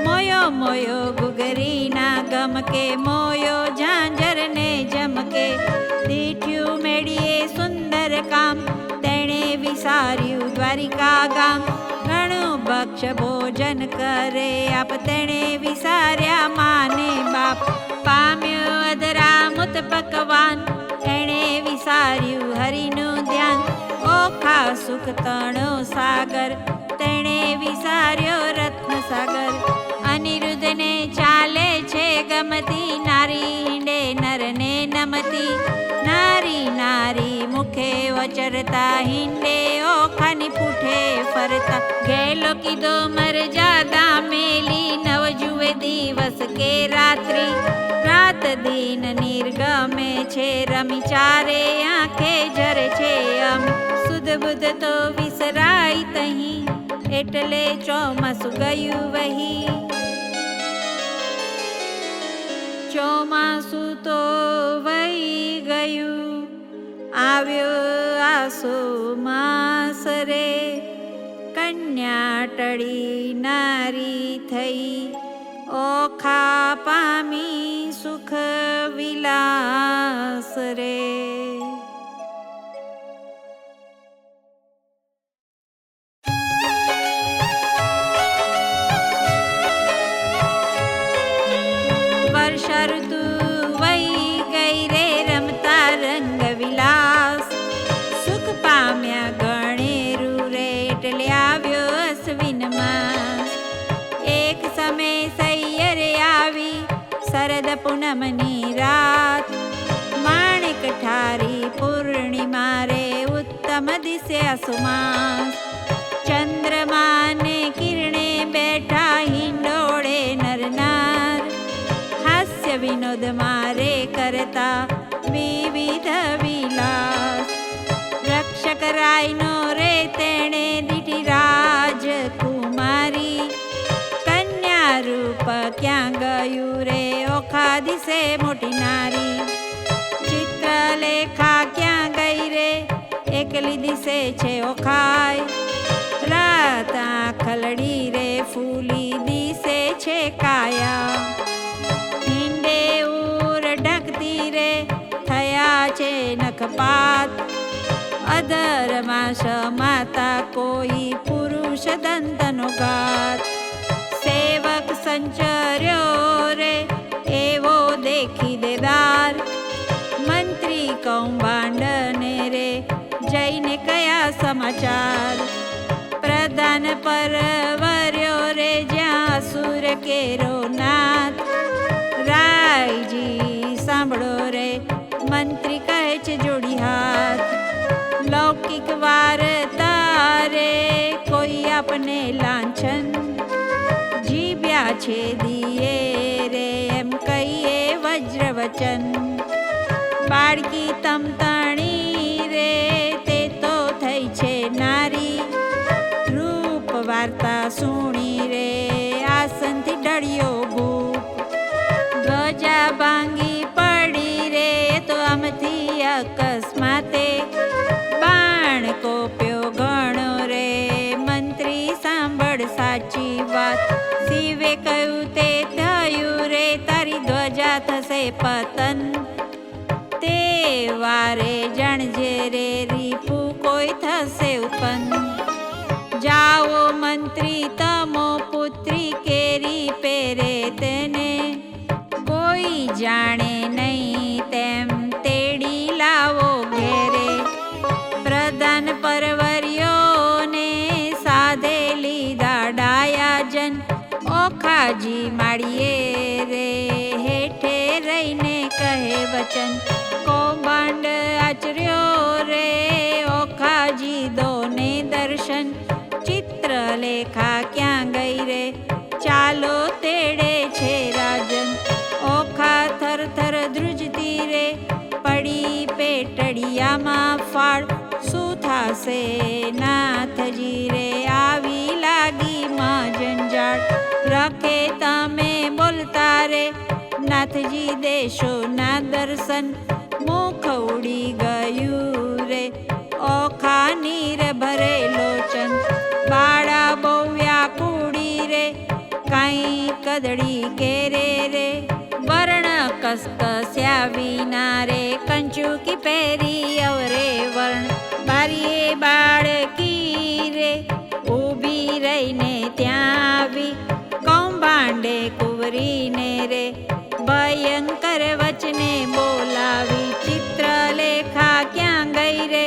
મોયો મોયો ગુગરીના ગમકે, મોયો ઝાંઝરને જમકે. દીઠ્યું મેળીએ સુંદર કામ, તેણે વિસાર્યું દ્વારિકા ગામ. ઘણું ભક્ષ ભોજન કરે આપ, તેણે વિસાર્યા માને બાપ. પામ્યો અધરામુત પકવાન, એણે વિસાર્યું હરિનું ધ્યાન. ઓખા સુખ તણો સાગર, તેણે વિસાર્યો રત્ન સાગર. અનિરુદ્ધને ચાલે છે ગમતી, નારી હિંડે નરને નમતી. નારી નારી મુખે વચરતા, હિંડે ઓખાની પૂઠે ફરતા. ગેલો કીધો મરજાદા મેલી, નવ જુએ દિવસ કે રાત્રિ. રાત દિન નિર્ગમે છે રમી, ચારે આંખે જરે છે અમી. સુધ બુધ તો વિસરાય તહીં, એટલે ચોમાસું ગયું વહી. ચોમાસું તો વહી ગયું, આવ્યો આસો માસ રે. કન્યા ટળી નારી થઈ, ઓખા પામી સુખ વિલાસ રે. વર્ષા ઋતુ વહી ગઈ રે, રમતા રંગ વિલાસ. સુખ પામ્યા ગણેરું રે, એટલે આવ્યો અશ્વિન માસ. એક સમય સૈયરે આવી, પૂનમની રાત, માણેક ઠારી પૂર્ણિમા રે, ઉત્તમ દિશે આસુમાસ. ચંદ્રમાને કિરણે બેઠા હિંડોળે નરનાર, હાસ્ય વિનોદ મારે કરતા વિવિધ વિલાસ. રક્ષક રાયનો રે તેણે દીઠી રાજકુમારી, કન્યા રૂપ ક્યાં ગયું રે, ઓખા દિશે મોટી નારી. ચિત્રલેખા ક્યાં ગઈ રે, એકલી દિશે છે ઓખાય, રાત આંખલડી રે ફૂલી દિશે છે કાયા. હિંડે ઉર ઢકતી રે, થયા છે નખપાત, અધરમાં સમાતા કોઈ પુરુષ દંતનો ઘાત. સેવક સંચર્યો રે, એવો દેખી દેદાર, મંત્રી કૌભાંડને રે, જઈને કયા સમાચાર. પ્રધાન પરવર્યો રે, જ્યાં અસુર કેરો નાથ, રાયજી સાંભળો રે, મંત્રી કહે છે જોડી હાથ. લૌકિક વાર્તા રે, કોઈ આપને લાંછન, જીવ્યા છે દિયે રે, એમ કહીએ વજ્ર વચન. બાળકી તમતણી રે, તે તો થઈ છે નારી, રૂપ વાર્તા સુણી રે, આસનથી ડળ્યો ભૂપ. ધ્વજા ભાંગી પડી રે, તો આમથી અકસ્માતે, બાણ કોપ્યો ઘણો રે, મંત્રી સાંભળ સાચી વાત. શિવે કહ્યું તે થયું રે, તારી ધ્વજા થશે પતન, તે વારે જાણજે રે, રીપુ કોઈ થશે ઉત્પન્ન. જાઓ મંત્રી તમો પુત્રી કેરી પહેરે તેને, કોઈ જાણે નહીં તેમ તેડી લાવો ઘેરે. પ્રધાન પરવર્યોને સાધે લીધા ડાયાજન, ઓખાજી માળીએ રે, હેઠે રહીને કહે વચન. કૌભાંડ આચર્યો રે, ઓખાજી દોને દર્શન, ચિત્રલેખા ક્યાં ગઈ રે, ચાલો તેડે છે રાજન. ઓખા થર થર ધ્રુજતી રે, પડી પેટડિયામાં ફાળ, શું થાશે નાથજી રે, આવી લાગી માં જંજાળ. રખે તમે બોલતા રે, નાથજી દેશો ના દર્શન, મુખ ઉડી ગયું રે, ઓખા નીર ભરે લોચન. બાળા બહુ વ્યાકુડી રે, કાંઈ કદડી કેરે રે, વર્ણ કસકસ્યા વિના રે, કંચુકી પહેરી અવરે વર્ણ. બારીએ બાળકી રે, ઊભી રહીને ત્યાં આવી, કૌભાંડે કુંવરીને રે, ભયંકર વચને બોલાવી. ચિત્રલેખા ક્યાં ગઈ રે,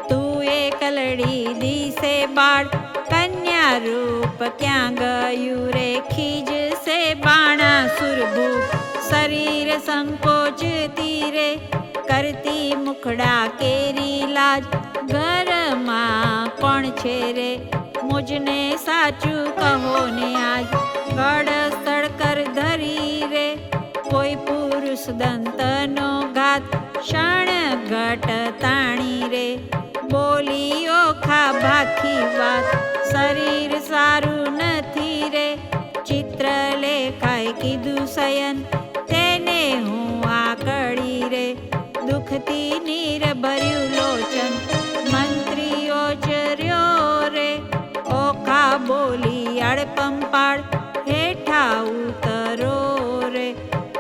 તું એકલડી દિશે બાળ, કન્યા રૂપ ક્યાં ગયું રે, ખીજશે બાણાસુર ભૂપ. શરીર સંકોચતી રે, કરતી મુખડા કેરી લાજ, ઘરમાં કોણ છે રે, મુજને સાચું કહો ને આજ. ગઢ સ્થળ કર ધરી રે, કોઈ પુરુષ દંતનો ઘાત, ક્ષણ ઘટ તાણી રે, બોલી ઓખા ભાખી વાત. શરીર સારું નથી રે, ચિત્રલેખાએ કીધું શયન, તેને હું આકળી રે, દુઃખથી નીર ભર્યું લોચન. મંત્રી ઓચર્યો રે, ઓખા બોલી અડપંપાળ, હેઠા ઉતરો રે,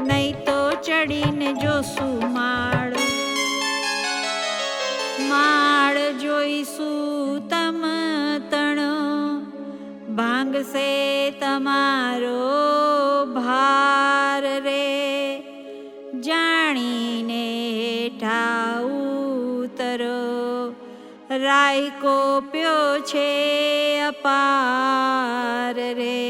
નહીં તો ચડીને જોશું માળ. માળ જોઈશું તમ તણો, ભાંગશે તમારો ભાર રે, જાણીને હેઠા ઉતરો, રાય કોપ્યો છે અપાર રે.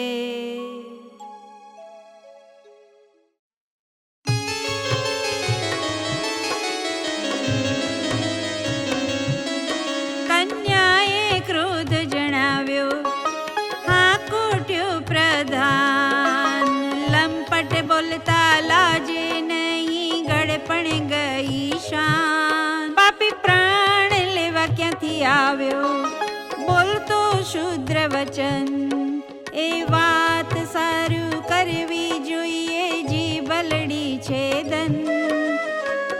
પ્રધાન. લંપટ બોલતા લાજે નહીં, ગળપણ ગઈ શાન. પાપી પ્રાણ લેવા ક્યાંથી આવ્યો, બોલતો શુદ્ર વચન. એ વાત સારું કરવી જોઈએ, જીભલડી છેદન.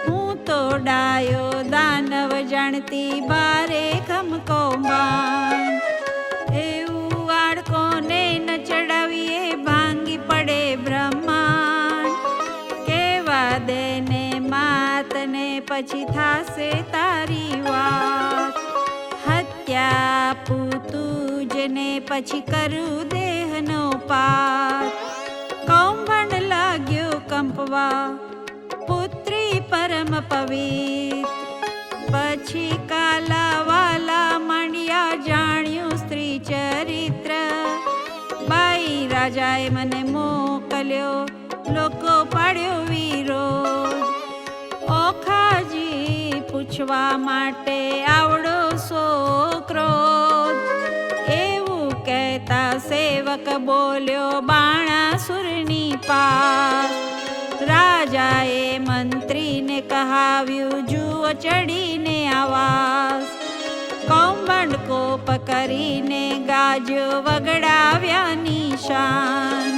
હું તો ડાયો દાનવ જાણતી, બારે ખમકો બાણ. એવું આડકોને ન ચડાવીએ, ભાંગી પડે બ્રહ્માંડ. કેવા દે ને માતને, પછી થાશે તારી વાત. હત્યા પૂતું જને, પછી કરું દેહનો પાત. કૌભાંડ લાગ્યો કંપવા, પુત્રી પરમ પવિત્ર. પછી કાલા વાલા માંડ્યા, જાણ્યું સ્ત્રી ચરિત્ર. બાઈ રાજાએ મને મોકલ્યો, લોકો પાડ્યો વિરોધ. ઓખાજી પૂછવા માટે આવડો સો ક્રોધ. એવું કહેતા સેવક બોલ્યો, બાણાસુરની પાસ. રાજાએ મંત્રીને કહાવ્યું, જુઓ ચડીને આવાસ. કૌભાંડ કોપ કરીને ગાજો, વગડાવ્યા નિશાન.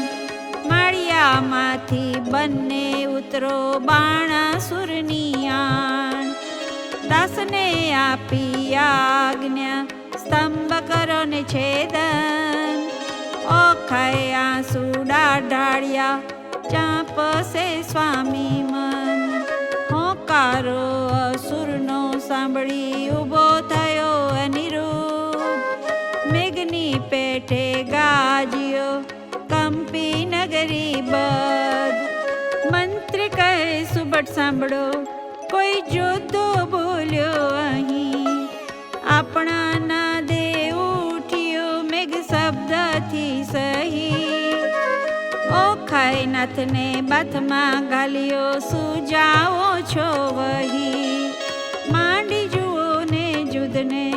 માળિયામાંથી બંને ઉતરો, બાણાસુરની આણ. દાસને આપી આજ્ઞા, સ્તંભ કરો ને છેદન. ઓખાએ આંસુડા ઢાળ્યા, ચાંપસે સ્વામી મન. હોકારો અસુરનો સાંભળી, ઊભો થયો અનિરુદ્ધ. મેઘની પેઠે ગાજ્યો, કંપી નગરી બધ. મંત્રી કહે સુબટ સાંભળો, કોઈ જોધો બોલ્યો અહીં. આપણા નાદે ઉઠ્યો, મેઘ શબ્દથી સહી. ઓખાએ નાથને બાથમાં ઘાલ્યો, સુજાઓ છો વહી. માંડી જુઓ ને જુદને,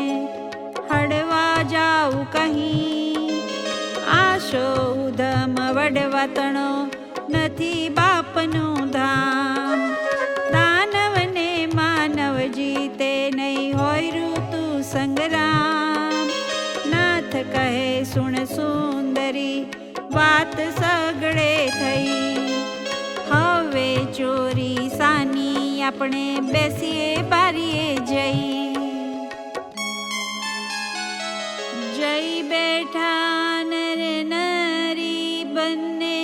હડવા જાઉં કહી. આશો ઉધમ વડવા તણો, નથી બાપનું ધામ. દાનવને માનવ જીતે, નહીં હોય ઋતુ સંગ્રામ. નાથ કહે સુણ સુંદરી, વાત સગળે થઈ. હવે ચોરી સાની, આપણે બેસીએ બારીએ જઈ. જય બેઠા નર નારી બંને,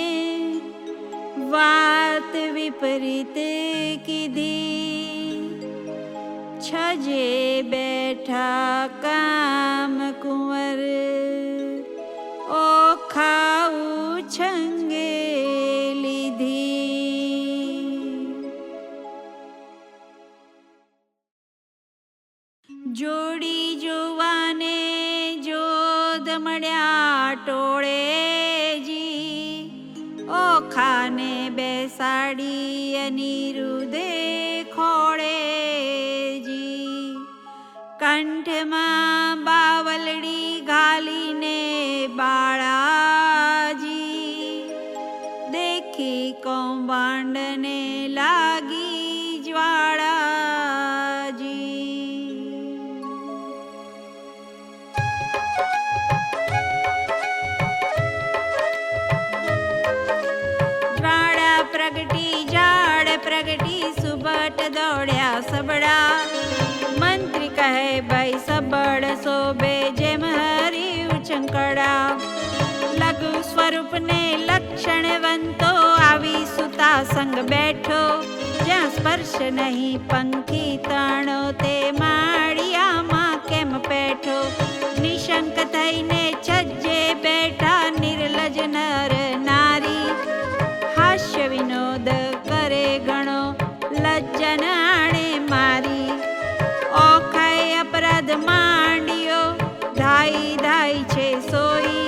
વાત વિપરીત કીધી. છજે બેઠા કામ કુંવર, ઓખા ઉછંગે લીધી. જોડી જોવાને જોધ મળ્યા ટોળેજી. ઓખાને બેસાડી અનિરુદ્ધે ખોળેજી. કંઠમાં બાવલડી ઘાલીને બાળાજી. દેખી કૌભાંડને લાગી જ્વાળાજી. જ્વાળા પ્રગટી, ઝાડ પ્રગટી, સુબટ દોડ્યા સબડા. મંત્રી કહે ભાઈ સબળ શોભે, જેમ હરી ઉછંકડા. લઘુ સ્વરૂપને લક્ષણવંતો, આવી સુતા સંગ બેઠો. જ્યાં સ્પર્શ નહીં પંખી તણો, તે માળિયામાં કેમ પેઠો. નિશંક થઈને છજ્જે બેઠા, નિર્લજ નર નારી. હાસ્ય વિનોદ કરે ગણો, લજ્જન આણે મારી. ઓખાએ અપરાધ માંડ્યો, ધાઈ ધાઈ છે સોઈ.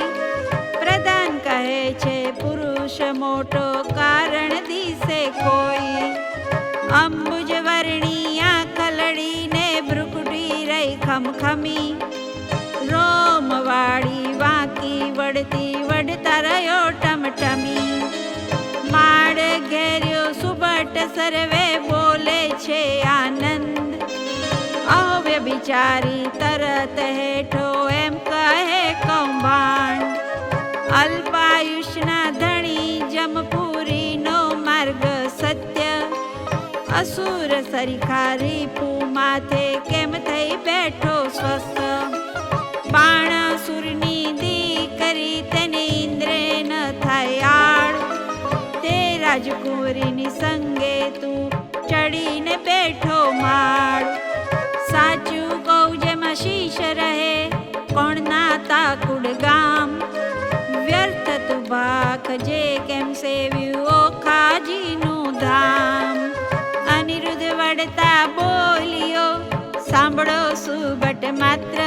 પ્રધાન કહે છે પુરુષ મોટો, કારણ દિશે કોઈ. અંબુજ વર્ણી આંખ લડીને, ભ્રુકુટી રહી ખમખમી. રો લોમવાળી વાંકી વળતી વળતા રહ્યો ટમટમી. માળ ઘેર્યો સુબટ સર્વે બોલે છે આનંદ. અવ્ય બિચારી તરત હેઠો એમ કહે કૌભાંડ. અલ્પાયુષ્ના ધણી જમપુરીનો માર્ગ સત્ય. અસુર સરીખા રીપુ માથે કેમ થઈ બેઠો સ્વસ્થ. બાણાસુરની દીકરી તેને ઇન્દ્રે ન થાય આડ. તે રાજકુંવરીની સંગે તું ચડીને બેઠો માળ. સાચું કહું જેમાં શીશ રહે કોણ નાતા કુડ ગામ. વ્યર્થ તું ભાખજે કેમ સેવ્યું ઓખાજીનું ધામ. અનિરુદ્ધ વડતા બોલ્યો સાંભળો સુબટ માત્ર.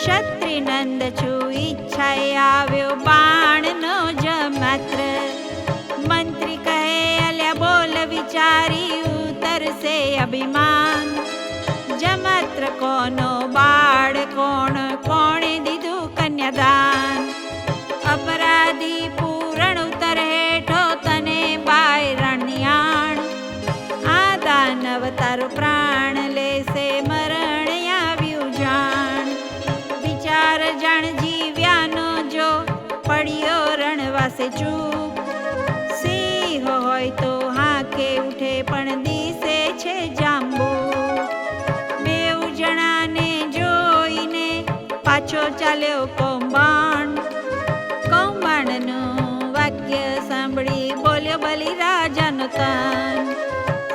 ક્ષત્રિનંદ છું ઈચ્છાએ આવ્યો બાણનો જ માત્ર. મંત્રી કહે અલ્યા બોલ વિચારી ઉતરશે અભિમાન. જમાત્ર કોનો બાળ કોણ કોણે દીધું કન્યાદાન. અપરાધી પૂરણ ઉતર હેઠો તને બાય રણિયાણ. આ દાનવ તારો પ્રાણ લેશે મરણ આવ્યું જાણ. વિચાર જાણ જીવ્યાનો જો પડ્યો રણવાસે ચૂપ. સિંહ હોય તો હાકે ઉઠે પણ દિશે છે જાંબુ. બેઉ જણાને જોઈને પાછો ચાલ્યો કૌભાંડ. કૌભાંડનું વાક્ય સાંભળી બોલ્યો બલિ રાજાનો તન.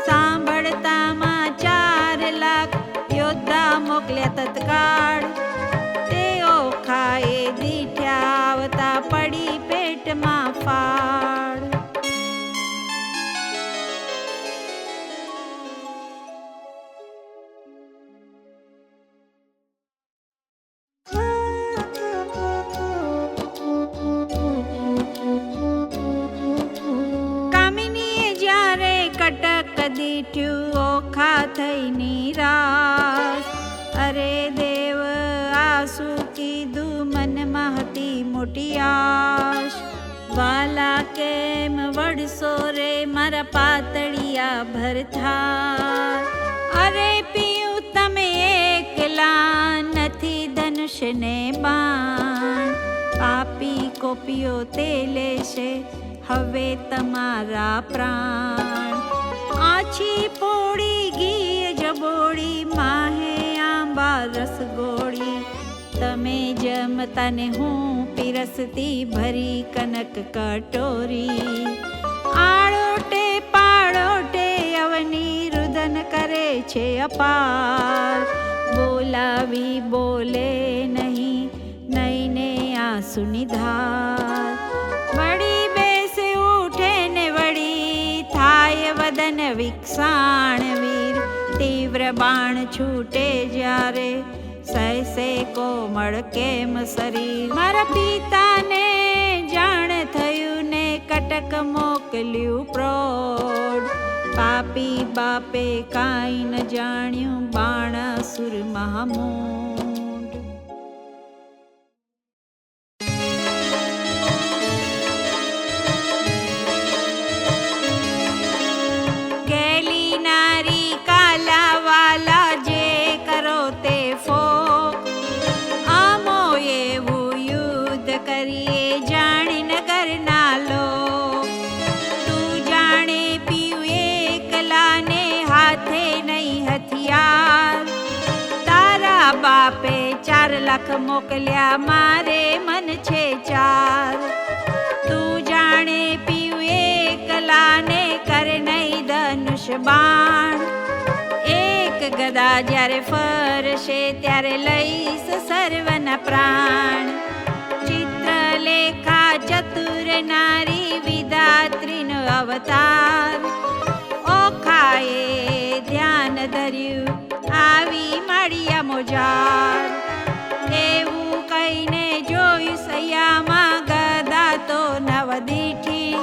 સાંભળતામાં 4 લાખ યોદ્ધા મોકલ્યા તત્કાળ. તેઓ ખાએ દીઠ્યા આવતા પડી પેટમાં ફાળ. કટક દીઠ્યું ઓખા થઈ નિરાશ. અરે દેવ આ શું કીધું મનમાં હતી મોટી આશ. વાલા કેમ વડશો રે મારા પાતળિયા ભરથાર. અરે પિયું તમે એકલા નથી ધનુષને બાણ. પાપી કોપીઓ તે લેશે હવે તમારા પ્રાણ. આછી પોળી ઘી જબોળી માહે આંબા રસગોળી. તમે જમતા ને હું પીરસતી ભરી કનક કટોરી. આળોટે પાળોટે અવની રુદન કરે છે અપાર. બોલાવી બોલે નહીં નઈને આંસુની ધાર. વળી બેસે ઉઠે ને વળી થાય વદન વિકસાણ વીર. તીવ્ર બાણ છૂટે જ્યારે સહેસે કોમળ કેમ શરીર. મારા પિતાને જાણ થયું ને કટક મોકલ્યું પ્રૌઢ. પાપી બાપે કાંઈ ન જાણ્યું બાણાસુર મહામૂઢ. ગેલી નારી કાલા વાલા જે કરો તે ફોક. આમો એવું યુદ્ધ કરીએ જાણી નગરના લોક. તું જાણે પીયું એકલા ને હાથે નહીં હથિયાર. તારા બાપે 4 લાખ મોકલ્યા મારે મન છે 4. તું જાણે પીયું એકલા ને કર નહીં ધનુષ બાણ. એક ગદા જ્યારે ફરશે ત્યારે લઈશ સર્વના પ્રાણ. ચિત્રલેખા ચતુર નારી વિધાત્રીનો અવતાર. ઓખાએ ધ્યાન ધર્યું આવી મળ્યા મોજાર. એવું કહીને જોયું સૈયામાં ગદા તો નવદીઠી.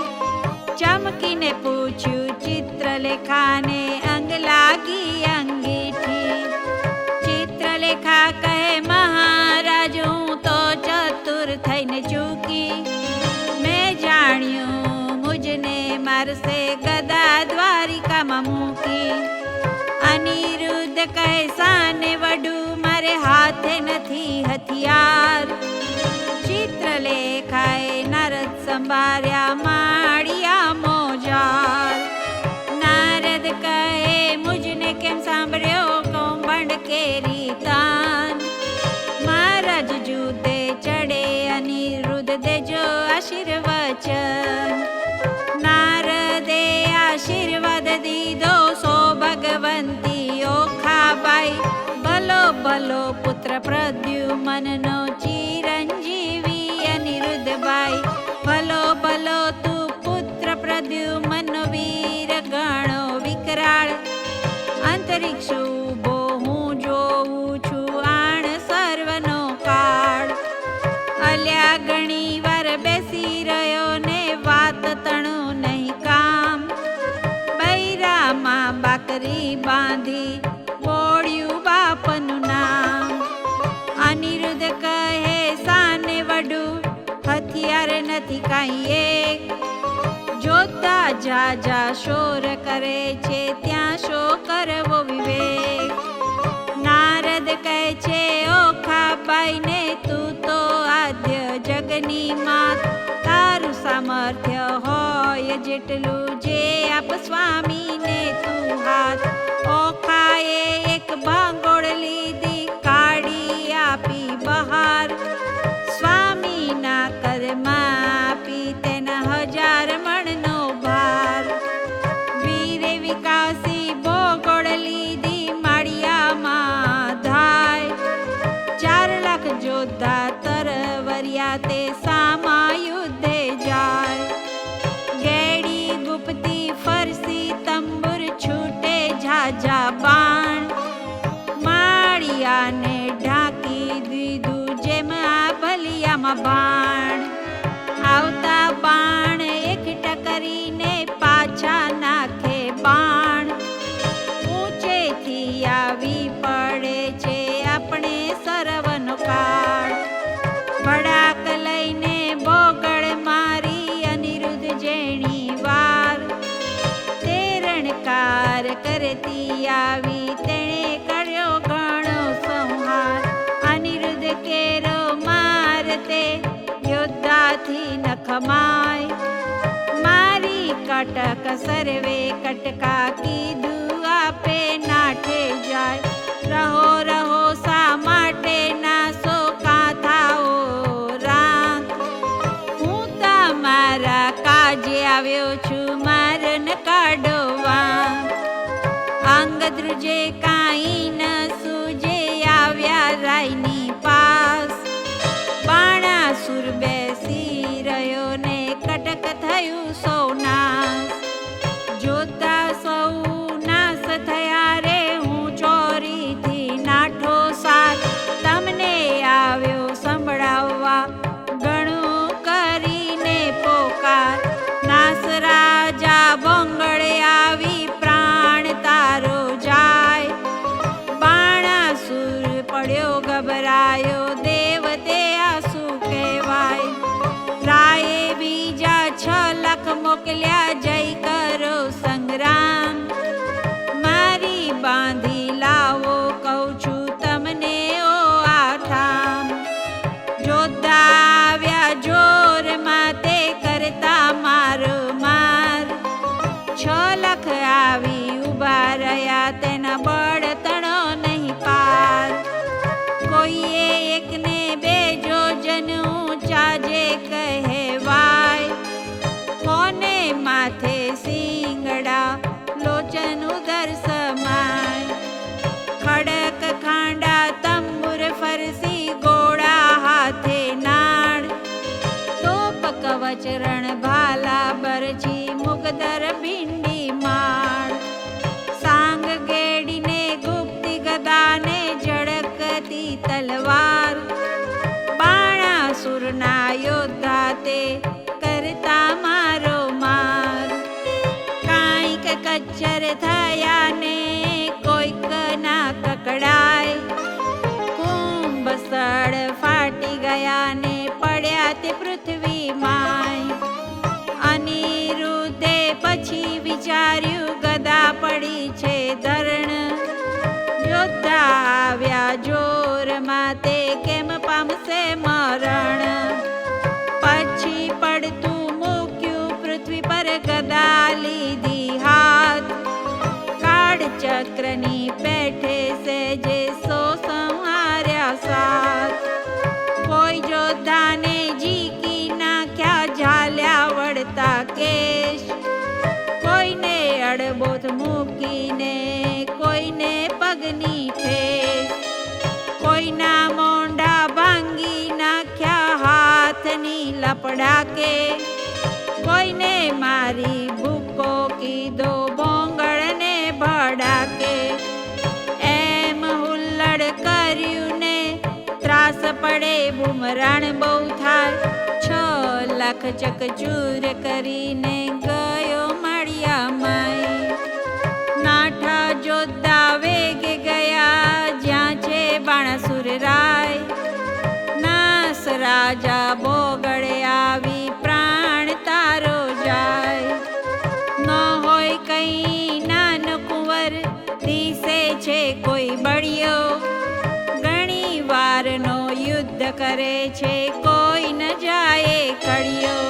ચમકીને પૂછ્યું ચિત્રલેખાને અંગ લાગી અંગીઠી. ચિત્રલેખા કહે મહારાજ હું મારશે ગદા દ્વારિકામાં મૂકી. અનિરુદ્ધ કહે સાને વડું મારે હાથે નથી હથિયાર. ચિત્રલેખાએ નારદ સંભાળ્યા માળિયા મોજાર. નારદ કહે મુજને કેમ સાંભળ્યો કૌભાંડ કેરી તાન. મહારાજ જુદે ચડે અનિરુદ્ધ દેજો આશીર્વચન. નારદે આશીર્વાદ દીધો સો ભગવંતી ઓખાબાઈ. ભલો ભલો પુત્ર પ્રદ્યુમનનો ચિરંજીવી અનિરુદ્ધભાઈ. ભલો ભલો તું પુત્ર પ્રદ્યુમનનો વીર ગણો વિકરાળ. અંતરિક્ષ ઉભો હું જોઉં છું આણ સર્વનો કાળ. અલ્યા ઘણી વાર બેસી રહ્યો ને વાત તણું નહીં કામ. બૈરામાં બાકરી બાંધી બોળ્યું બાપનું નામ. અનિરુદ્ધ કહે સાને વડું હથિયાર નથી કાંઈ એક. જોતા જાજા શોર કરે છે ત્યાં શો કરવો વિવેક. નારદ કહે છે ઓખાબાઈ ને તું તો આદ્ય જગની માત. તારું સામર્થ્ય હોય જેટલું જે આપ સ્વામીને તું હાથ. ઓખાએ એક ભાંગોળ લીધી કાઢી આપી બહાર. સ્વામીના કરમાં આપી તેના 1000 મણનો ભાર. વીરે વિકાસી ભોગોળ લીધી માળિયામાં ધાય. 4 લાખ જોધા તરવરિયા તે સામા યુદ્ધે જાય. ગેડી ગુપ્તી ફરસી તંબુર છૂટે ઝાઝા બાણ. માળિયાને ઢાંકી દીધું જેમ આ ભલિયામાં બાણ. આવતા બાણ એકઠા કરીને પાછા નાખે બાણ. ઊંચેથી આવી પડે છે આપણે સર્વનો કાળ. ભડાક લઈને બોગળ મારી અનિરુદ્ધ જેણી વાર. તે રણકાર કરતી આવી તેણે કર્યો ઘણો સંહાર. અનિરુદ્ધ કેરો મારતે યોદ્ધાથી ન ખમાય. મારી કટક સર્વે કટકા કીધું આપે નાઠે જાય. રહો રહો શા માટે નાસો કાંથાઓ રાંક. હું તમારા કાજે આવ્યો છું મારન કાઢવા. અંગ ધ્રુજે કાંઈ ન સૂજે આવ્યા રાયની પાસ. બાણાસુર બેસી રહ્યો ને કટક થયું સૌ નાશ. જોતા સૌ નાશ થયા રે હું ચોરીથી નાઠો સાથ. તમને આવ્યો સંભળાવવા ઘણું કરીને પોકાર. નાસ રાજા બોંગળે આવી પ્રાણ તારો જાય. બાણાસુર પડ્યો ગભરાયો દેવ તે આસુ કહેવાય. રાયે બીજા 6 લાખ મોકલ્યા જય કરો સંગ્રામ. મારી બાંધી લાવો કહું છું તમને ઓ આઠામ. જોધા આવ્યા જોરમાં તે કરતા મારો માર. 6 લાખ આવી ઊભા રહ્યા તેના બળતણો નહીં પાર. કોઈએ એકને 2 જોજન ઊંચા જે કહેવાય. કોને માથે સિંગડા લોચન ઉદર સમાય. ખડક ખાંડા તંબુર ફરસી ગોળા હાથે નાળ. તોપ કવચ રણ ભાલા બરછી મુગદર ભીંડી માળ. સાંગ ગેડીને ગુપ્તી ગદાને ઝળકતી તલવાર. બાણાસુરના યોદ્ધા તે કરતા મારો માર. કાંઈક કચ્છર થયા ને કોઈક ના કકડાય. કુંભસળ ફાટી ગયા ને પડ્યા તે પૃથ્વી માય. અનિરુદ્ધે જુદા પડી છે ધરણ. યોદ્ધા આવ્યા જોરમાં તે કેમ પામશે મરણ. પછી પડતું મૂક્યું પૃથ્વી પર ગદા લીધી હાથ. કાળ ચક્રની પેઠે સેજે સો સંહાર્યા સાથ. કોઈ યોદ્ધાને જીકી નાખ્યા ઝાલ્યા વળતા કેશ. કોઈને અડબોથ મૂકીને કોઈને પગની ઠેસ. કોઈના મોંઢા ભાંગી નાખ્યા હાથની લપડાકે. કોઈને મારી ભૂકો કીધો ભોંગળને ભડાકે. એમ હુલ્લડ કર્યું ને ત્રાસ પડે બુમરાણ બહુ થાય. 6 લાખ ચકચૂર કરીને ગયો મળ્યા માય. નાઠા જોતા વેગે ગયા જ્યાં છે બાણાસુર રાય. નાસ રાજા બોગળે આવી પ્રાણ તારો જાય. ન હોય કઈ નાનો કુંવર દિસે છે કોઈ બળિયો. ઘણી વારનો યુદ્ધ કરે છે કોઈ ન જાય કળિયો.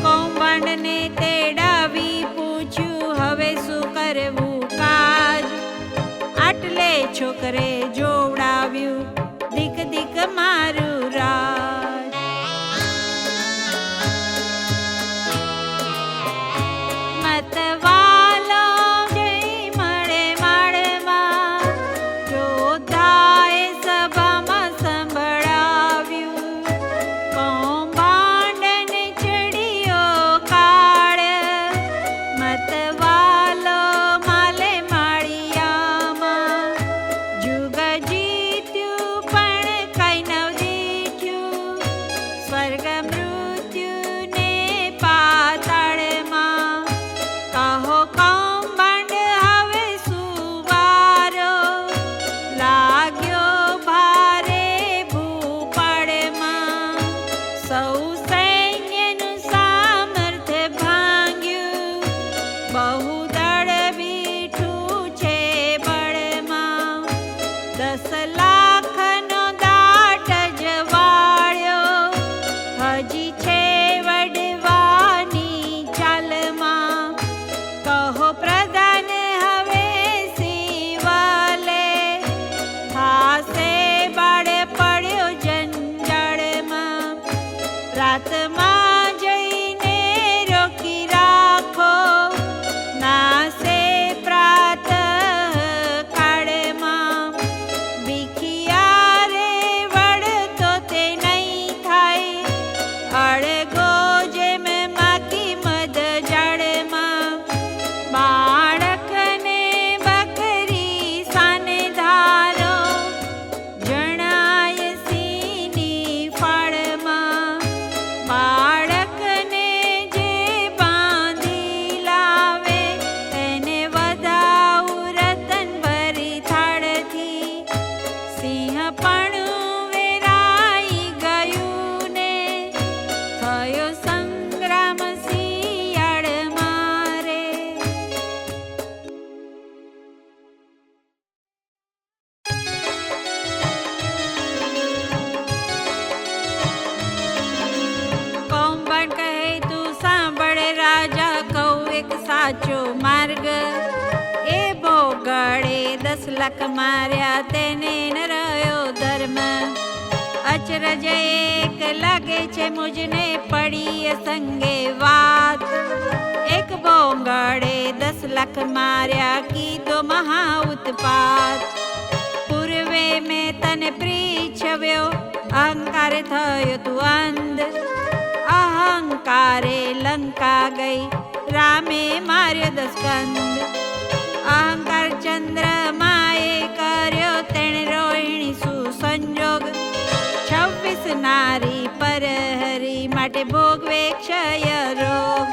કૌભાંડને તેડાવી પૂછ્યું હવે શું કરવું કાજ. આટલે છોકરે જોવડાવ્યું દીક દીક મારું રાજ. મતવાલો જઈ મળે માળમાં. યોદ્ધાએ સભામાં સંભળાવ્યું કૌભાંડને ચડ્યો કાળ. મતવાલો માલે માળિયામાં. જુગ જીત્યું પણ કઈ નવ દીઠ્યું. સ્વર્ગ મૃત્યુને પાતાળમાં. કહો કૌભાંડ હવે સુવારો. લાગ્યો ભારે ભૂપાળમાં. સૌ સૈન્યનું સામર્થ્ય ભાંગ્યું. બહુ દળ બીઠું છે બળમાં. 10 લાખનો દાટ જ વાળ્યો. હજી છે વડવાની ચાલમાં. કહો પ્રધાન હવે સિવાલે. થાશે બાળ પડ્યો જંજાળમાં. રાતમાં જઈને રોકી રાખો. નાસે પ્રાતઃ કાળમાં. ભીખિયારે વળતો તે નહીં થાય. અળગો જેમ માકી મધ જાળમાં. બાળકને બકરી સાને ધારો. જણાય સિંહની ફાળમાં. બાળકને જે બાંધી લાવે તેને વધાવું રતન ભરી થાળથી. સિંહ પણ વેરાઈ ગયું ને થયો સંગ્રામ શિયાળ મારે. કૌભાંડ કહે તું સાંભળ રાજા કહું એક સાચો માર્ગ. એ ભોગળે 10 લાખ માર્યા તેને ન રહ્યો ધર્મ. અચરજ એક લાગે છે મુજને પડી સંગે વાત. એક ભોગળે 10 લાખ માર્યા કીધો મહા ઉત્પાત. પૂર્વે મેં તને પ્રીછવ્યો અહંકાર થયો તું અંધ. અહંકારે લંકા ગઈ રામે માર્યો 10 કંદ. અહંકાર ચંદ્રમાએ કર્યો તેણે રોહિણી સુસંજોગ. 26 નારી પર હરી માટે ભોગવે ક્ષય રોગ.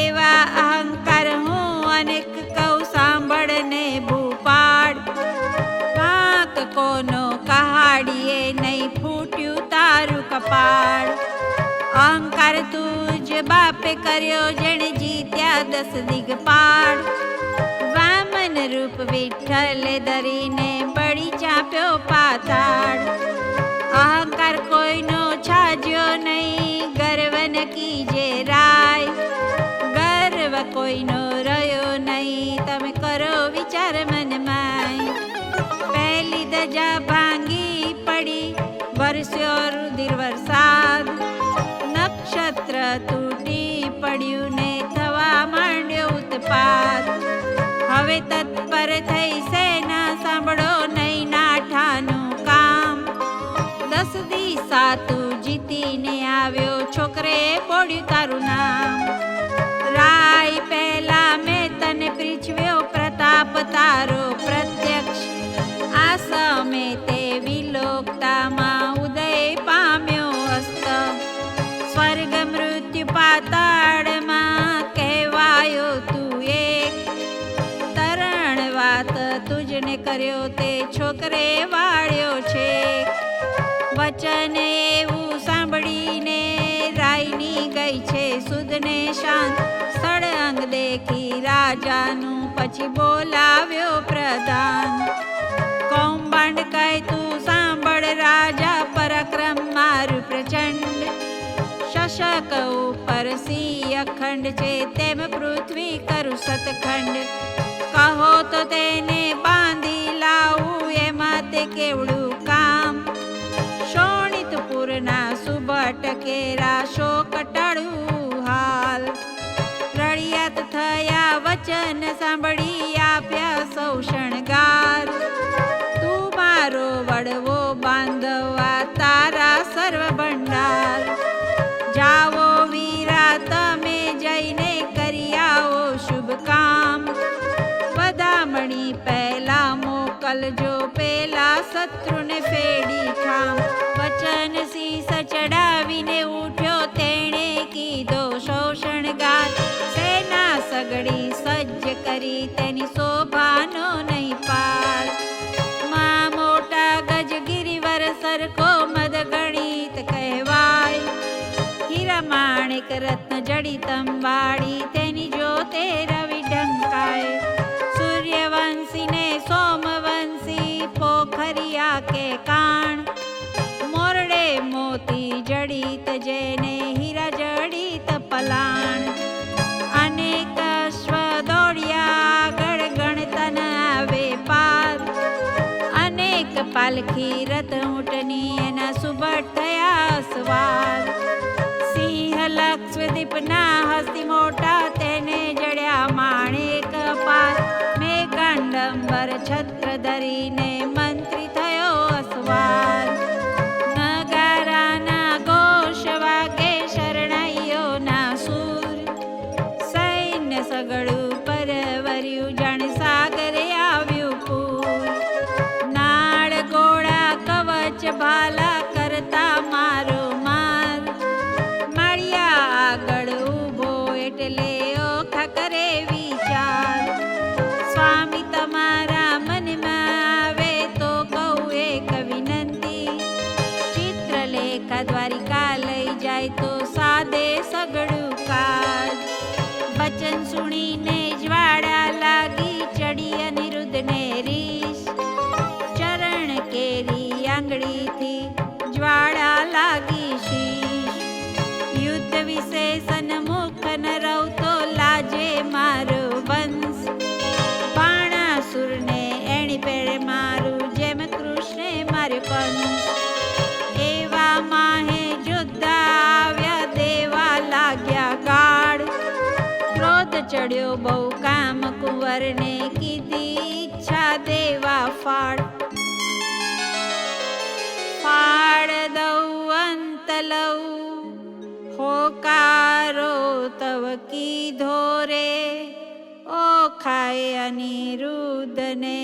એવા અહંકાર હું અનેક કહું સાંભળને ભૂપાળ. કાંક કોનો કહાડીએ નહીં ફૂટ્યું તારું કપાળ. અહંકાર તું જ બાપે કર્યો જેણે જીત્યા 10 દિગપાળ. વામન રૂપ વિઠ્ઠલે ધરીને બળી ચાપ્યો પાતાળ. અહંકાર કોઈનો છાજ્યો નહીં, ગર્વ ન કીજે રાય. ગર્વ કોઈનો રહ્યો નહીં, તમે કરો વિચાર મનમાય. પહેલી ધજા ભાંગી પડી, વરસ્યો રુધિર વરસાદ. નક્ષત્ર તૂટી પડ્યું ને થવા માંડ્યો ઉત્પાત. હવે તત્પર થઈ સેના, સાંભળો નહીં નાઠાનું કામ. 10 દિશા તું જીતીને આવ્યો, છોકરે બોલ્યું તારું નામ. રાય પહેલા મેં તને પૃથ્વ્યો, પ્રતાપ તારો પ્રત્યક્ષ. આ સમે તે વિલોકતામાં ઉદય પામ્યો અસ્ત. સ્વર્ગ મૃત્યુ પાતાળમાં કહેવાયો તું એક. તરણ વાત તુજને કર્યો, તે છોકરે વાળ્યો છે. વચન એવું સાંભળીને રાયની ગઈ છે સુધને શાંત. સ્થળ અંગ દેખી રાજાનું, પછી બોલાવ્યો પ્રધાન. કૌભાંડ કહે તું સાંભળ રાજા, પરાક્રમ મારું પ્રચંડ. શશક ઉપર સિંહ અખંડ છે, તેમ પૃથ્વી કરું સતખંડ. કહો તો તેને બાંધી લાવું, એમાં તે કેવડું કામ. શોણિતપુરના સુભટ કેરા, શોક ટાળું હાલ. રળિયાત થયા વચન સાંભળી, આપ્યા સૌ શણગાર. તું મારો વડવો બાંધવા, તારા સર્વ ભંડાર. જાવો વીરા તમે જઈને, કરી આવો શુભ કામ. વધામણી પહેલા મોકલજો, પેલા શત્રુને ફેડી ઠામ. વચન શીશ ચડાવીને ઉઠ્યો, તેણે કીધો શોષણગાર. સેના સગડી સજ્જ કરી, તેની શોભાનો નહીં પાર. માં મોટા ગજ ગિરિવર સરખો, મદ ગણિત કહેવાય. હીરા માણેક રત્ન જડિતમ વાળી, તેની જ્યોતે રવિ ઢંકાય. સૂર્યવંશી ને સોમવંશી, પોખરિયા કે કાણ. મોરડે મોતી જડિત, જેને હીરા જડિત પલાણ. અનેક અશ્વ દોડ્યા આગળ, ગણતા ન આવે પાર. અનેક પાલખી રથ ઊંટની, એના સુભટ થયા સવાર. સિંહ લક્ષદ્વીપના હસ્તી મોટા, તેને જડ્યા માણેક પાર. મેઘાંડંબર છત્ર ધરીને, મંત્રી થયો અસવાર. નગારાના ઘોષ વાગે, શરણાઈઓના સૂર. સૈન્ય સગડું પરવર્યું, જાણે સાગરે આવ્યું પૂર. નાળ ગોળા કવચ ભાલા, કરતા મારો માર. મળ્યા આગળ ઊભો, એટલે ઓખા કરે વિચાર. સ્વામી તમારા મનમાં આવે, તો કહું એક વિનંતી. ચિત્રલેખા દ્વારિકા લઈ જાય, તો સાદે સગડું કાજ. વચન સુણીને જ્વાળા લાગી, ચડી અનિરુદ્ધને રીસ. ચરણ કેરી આંગળીથી, જ્વાળા લાગી શીશ. યુદ્ધ વિશેષન મુખ ન રવતો, લાજે મારો વંશ. બાણાસુરને એણી પેળે મારું, જેમ કૃષ્ણે માર્યો કંસ. એવા માહે જોદ્ધા આવ્યા, દેવા લાગ્યા ગાળ. ક્રોધ ચડ્યો બહુ કામ કુંવરને, કીધી ઈચ્છા દેવા ફાળ. ફાળ દઉં અંત લઉં, હોકારો તવ કીધો રે. ઓખાય અનિરુદ્ધને,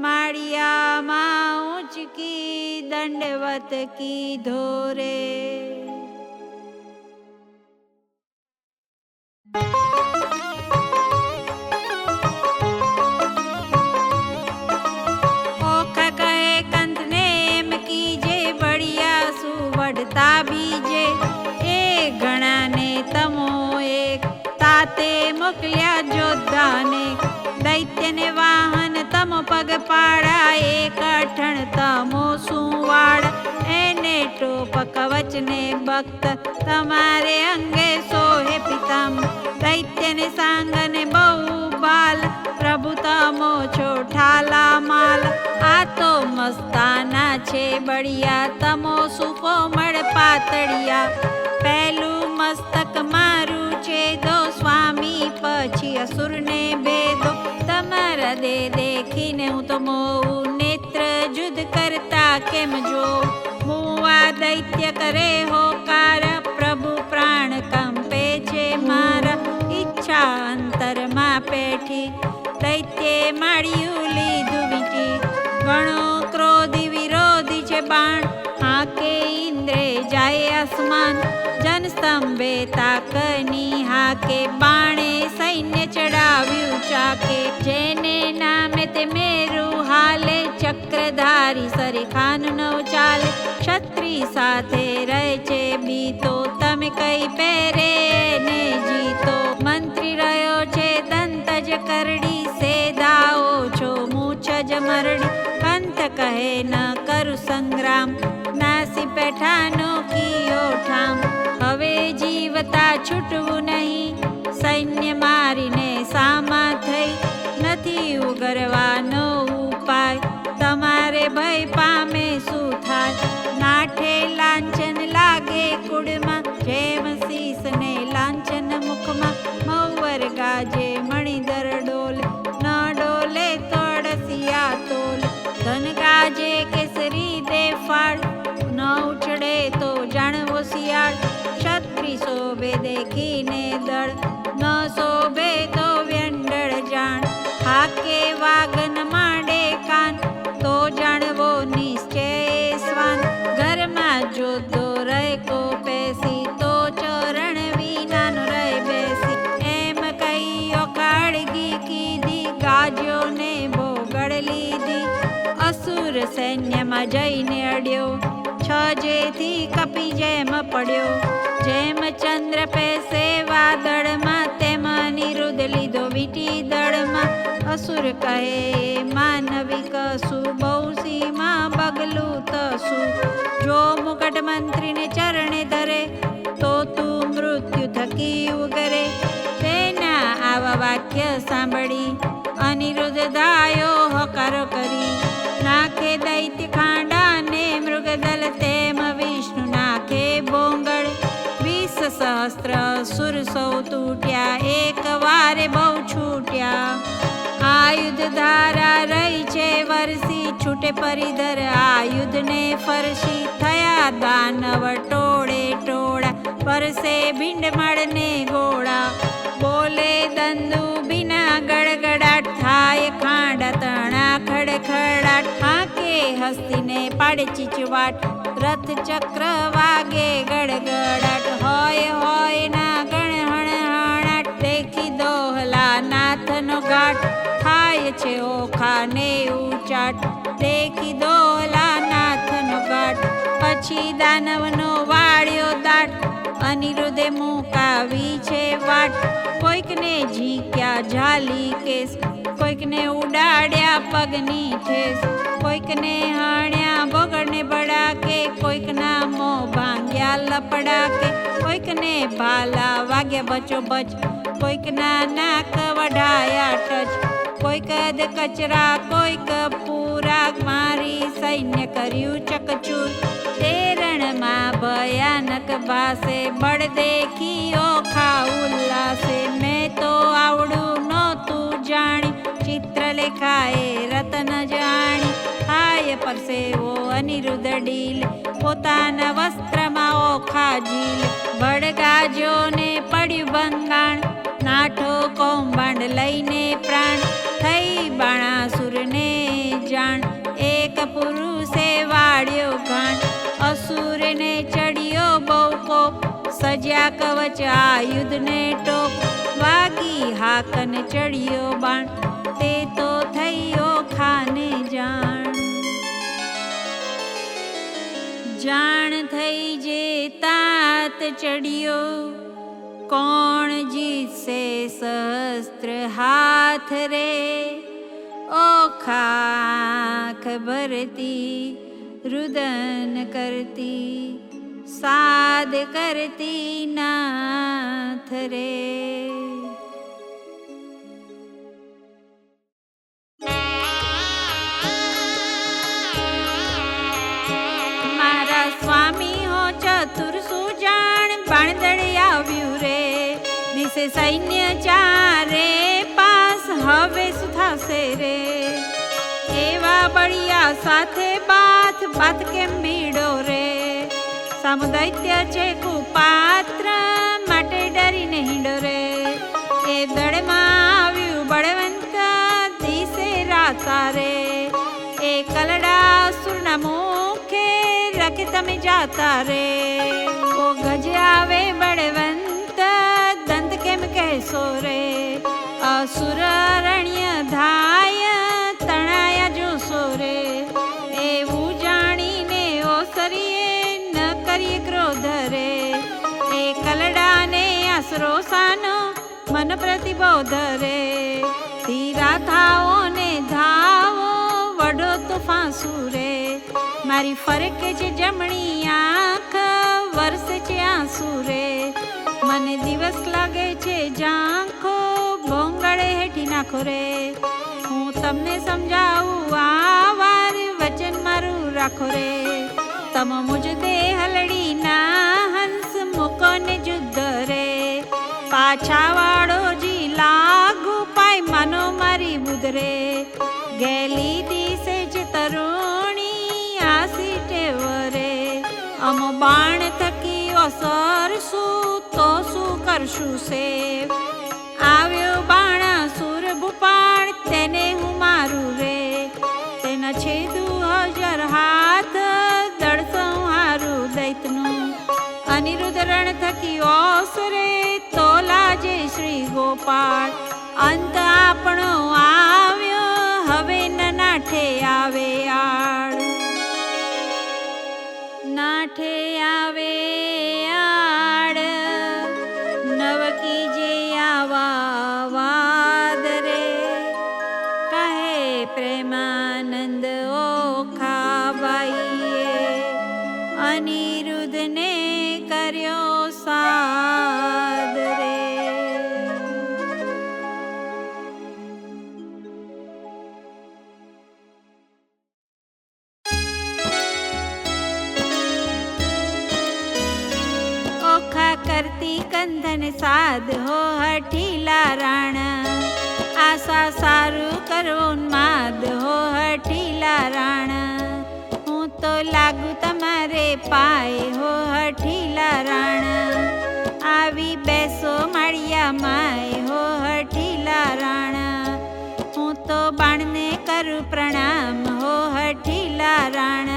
માળિયામાં ઊંચકી દંડવત કીધો રે. ઓખા કહે કંદને, એમ કીજે બળિયા સુવડતા બીજે. એ ઘણાને મોકલ્યા જોધાને, દૈત્યને વાહન તમો પગપાળા, એક અઠણ તમો સુવાળ, એને ટોપ કવચને બખ્ત, તમારે અંગે સોહે પિતામ, દૈત્યને સાંગને બહુ બાલ, પ્રભુ તમો છો ઠાલા માલ, આ તો મસ્તાના છે બળિયા, તમો સુકોમળ પાતળિયા, પહેલું મસ્તક મારું છે દો સ્વામી, પછી અસુરને ભેદો, તમારા દે દેખીને હું તો મોઉં, નેત્ર જુદ કરતા કેમ જો, મુવા દૈત્ય કરે હોકાર, પ્રભુ પ્રાણ કંપે છે મારા, ઈચ્છા અંતરમાં પેઠી, દૈત્યે માળ્યું લીધું વીંટી, ઘણો ક્રોધી વિરોધી છે બાણ, હાકે ઇન્દ્રે જાય આસમાન, જનસ્તંભે તાકની હાકે, બાણે સૈન્ય ચડાવ્યું ચાકે, જેને નામે તે મેરું હાલે, ચક્રધારી સરીખાન નવ ચાલે, ક્ષત્રિય સાથે રહે છે બીતો, તમે કઈ પહેરે ને જીતો, મંત્રી રહ્યો છે દંતજ કરડી, સેધાઓ છો મૂછ જ મરડી, કંત કહે ન કરું સંગ્રામ, નાસી પેઠાનો કિયો ઠામ, હવે જીવતા છૂટવું નહીં, સૈન્ય મારીને સામા થઈ, નથી ઉગરવાનો ઉપાય, તમારે ભય પામે શું થાય, નાઠે લાંછન લાગે કુળમાં, જેમ શીસને લાંછન મુખમાં, મૌવર ગાજે મણિધર ડોલે, ન ડોલે તો અડસિયા તોલ, ધન ગાજે કેસરી દે ફાળ, ન ઉછળે તો જાણવો શિયાળ, ક્ષત્રિ શોભે દેખીને દળ, ન શોભે તો વ્યંડળ જાણ, હાકે વાગન માંડે કાન, તો જાણવો નિશ્ચય સ્વાન, ઘરમાં જોતો રહે કો પેસી, તો ચરણ વિનાનો રહે બેસી, એમ કહી ઓકાળગી કીધી, ગાજ્યો ને બોગળ લીધી, અસુર સૈન્યમાં જઈને અડ્યો, છજેથી કપી જેમ પડ્યો, જેમ ચંદ્ર પેસે વાદળમાં, તેમ અનિરુદ્ધ લીધો વીંટી દળમાં, અસુર કહે માનવી કશું, બહુ સીમાં બગલું તસું, જો મુકટ મંત્રીને ચરણે ધરે, તો તું મૃત્યુ થકી ઉગરે, તેના આવા વાક્ય સાંભળી, અનિરુદ્ધ ધાયો હકારો કરી, નાખે દૈત્ય ખાંડા ને મૃગદલ, તેમ વિષ્ણુ નાખે બોંગળ, 20 સહસ્ત્ર સુર સૌ તૂટ્યા, એક વારે બહુ છૂટ્યા, આયુધ ધારા રહી છે વરસી, છૂટે પરિધર આયુધને ફરસી, થયા દાનવ ટોળે ટોળા, પરસે ભીંડમાળને ગોળા, બોલે દંદુ બિના ગડગડાટ, થાય ખાંડા તણા ખડખડાટ, હાકે હસ્તીને પાડે ચીચવાટ, રથ ચક્ર વાગે ગડગડાટ, હોય ના ગણહણહણાટ, દેખી દોહલા નાથનો ઘાટ, થાય છે ઓખાને ઉચાટ, દેખી દોહલા નાથનો ઘાટ, પછી દાનવનો વાળ્યો દાટ, અનિરુદ્ધે મુકાવી છે વાટ, કોઈકને ઝીક્યા ઝાલી કેસ, કોઈકને ઉડાડ્યા પગની ઠેસ, કોઈકને હાણ્યા બોગડને બડાકે, કોઈકના મોં ભાંગ્યા લપડાકે, કોઈકને ભાલા વાગ્યા બચો બચ, કોઈકના નાક વઢાયા ટચ, કોઈક દ કચરા કોઈક પૂરા, મારી સૈન્ય કર્યું ચકચૂર, તે રણમાં ભયાનક ભાસે, બળ દેખી ઓખા ઉલ્લાસે, મેં તો આવડું નહોતું જાણ્યું, ચિત્ર લેખાએ રતન જાણી, થાય પરસેવો અનિરુદ્ધ ડીલ, પોતાના વસ્ત્રમાં ઓખા ઝીલ, બળગાજો ને પડ્યું ભંગાણ, નાઠો કૌભાંડ લઈને પ્રાણ, થઈ બાણાસુરને જાણ, એક પુરુષે વાળ્યો ઘાણ, અસુરને ચડ્યો બહુ કોપ, સજ્યા કવચ આયુધને ટોપ, વાગી હાકન ચડ્યો બાણ, તે તો થયો ખાને જાણ, જાણ થઈ જે તાત ચડ્યો, કોણ જીતશે સહ વસ્ત્ર હાથ રે, ઓખાખ ભરતી રુદન કરતી, સાદ કરતી નાથ રે. મારા સ્વામી હો ચતુર સુજાણ, બાણદળે આવ્યું રે, દિશે સૈન્ય ચારે પાસ, હવે શું થશે રે. એવા બળિયા સાથે બાથ બાથ કેમ ભીડો રે, સામુદૈત્ય છે કુપાત્ર, માટે ડરીને હિંડો રે. એ દળમાં આવ્યું બળવંત, દિશે રાતા રે, એ કલડાસુરના મુખે રખે તમે જાતા રે. ઓ ગજ આવે બળવંત, દંત કેમ કહેશો રે, અસુર રણ્ય ધાય તણાયા જોશો રે. એવું જાણીને ઓસરીએ ન કરીએ ક્રોધ રે, એ કલડાને આશરો સાનો મન પ્રતિબોધ રે. ધીરા થાઓ ને ધાવો, વઢો તો ફાંસુ રે, મારી ફરકે છે જમણી આંખ, વરસે છે આંસુ રે. મને દિવસ લાગે છે ઝાંખો, ભોંગળે હેઠી નાખો રે. હું તમને સમજાવું આ વાર, વચન મારું રાખો રે. તમ મુજ દે હલડી ના હંસ, મૂકો ને જુદ્ધ રે. પાછા વાળો જી લાગુ પાય, માનો મારી બુધ રે. ગેલી દિશે છે તરુણી, આસી ટેવ રે. અમો બાણ થકી ઓસરશું, તો શું કરશું સેવ. આવ્યો બાણાસુર ભૂપાળ, તેને હું મારું રે. તેના છેદુ 1000 હાથ, દળ સંહારું દૈતનું. અનિરુદ્ધ રણ થકી ઓસરે, તો લાજે શ્રી ગોપાળ. અંત આપણો આવ્યો, હવે ન નાઠે આવે આળ. નાઠે આવે આડ, નવકી જે આવા વાદ રે. કહે પ્રેમાનંદ ઓખાબાઈએ, અનિરુદ્ધને કર્યો સાદ રે. કરતી કંધન સાધ હો હઠીલા રાણ, આશા સારું કરવો માદ હો હઠીલા રાણ. હું તો લાગુ તમારે પાય હો હઠીલા રાણ, આવી બેસો માળિયા માય હો હઠીલા રાણ. હું તો બાણને કરું પ્રણામ હો હઠીલા રાણ,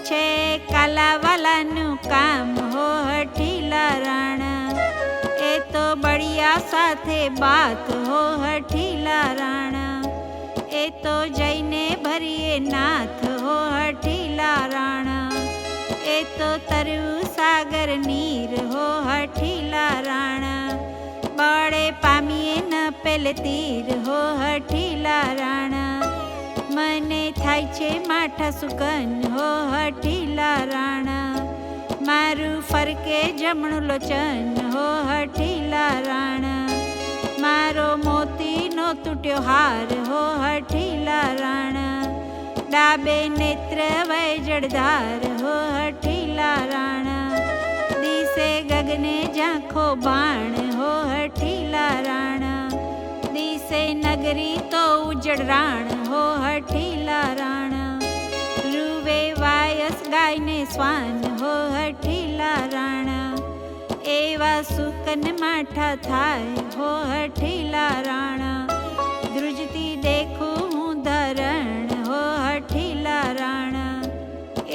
છે કાલાવાલાનું કામ હો હઠીલા રાણ. એ તો બળિયા સાથે બાત હો હઠીલા રાણ, એ તો જઈને ભરીએ નાથ હો હઠીલા રાણ. એ તો તરવું સાગર નીર હો હઠીલા રાણ, બળે પામીએ ન પેલે તીર હો હઠીલા રાણ. મને થાય છે માઠા સુકન હો હઠીલા રાણ, મારું ફરકે જમણું લોચન હો હઠીલા રાણ. મારો મોતીનો તૂટ્યો હાર હો હઠીલા રાણ, ડાબે નેત્ર વય જળધાર હો હઠીલા રાણ. દિશે ગગને ઝાંખો બાણ હો હઠીલા રાણ, દિશે નગરી તો ઉજળ રાણ હો હઠીલા રાણ. રૂવે વાયસ ગાયને સ્વાન હો હઠીલા રાણ, એવા સુકન માઠા થાય હો હઠીલા રાણ. ધ્રુજતી દેખું હું ધરણ હો હઠીલા રાણ,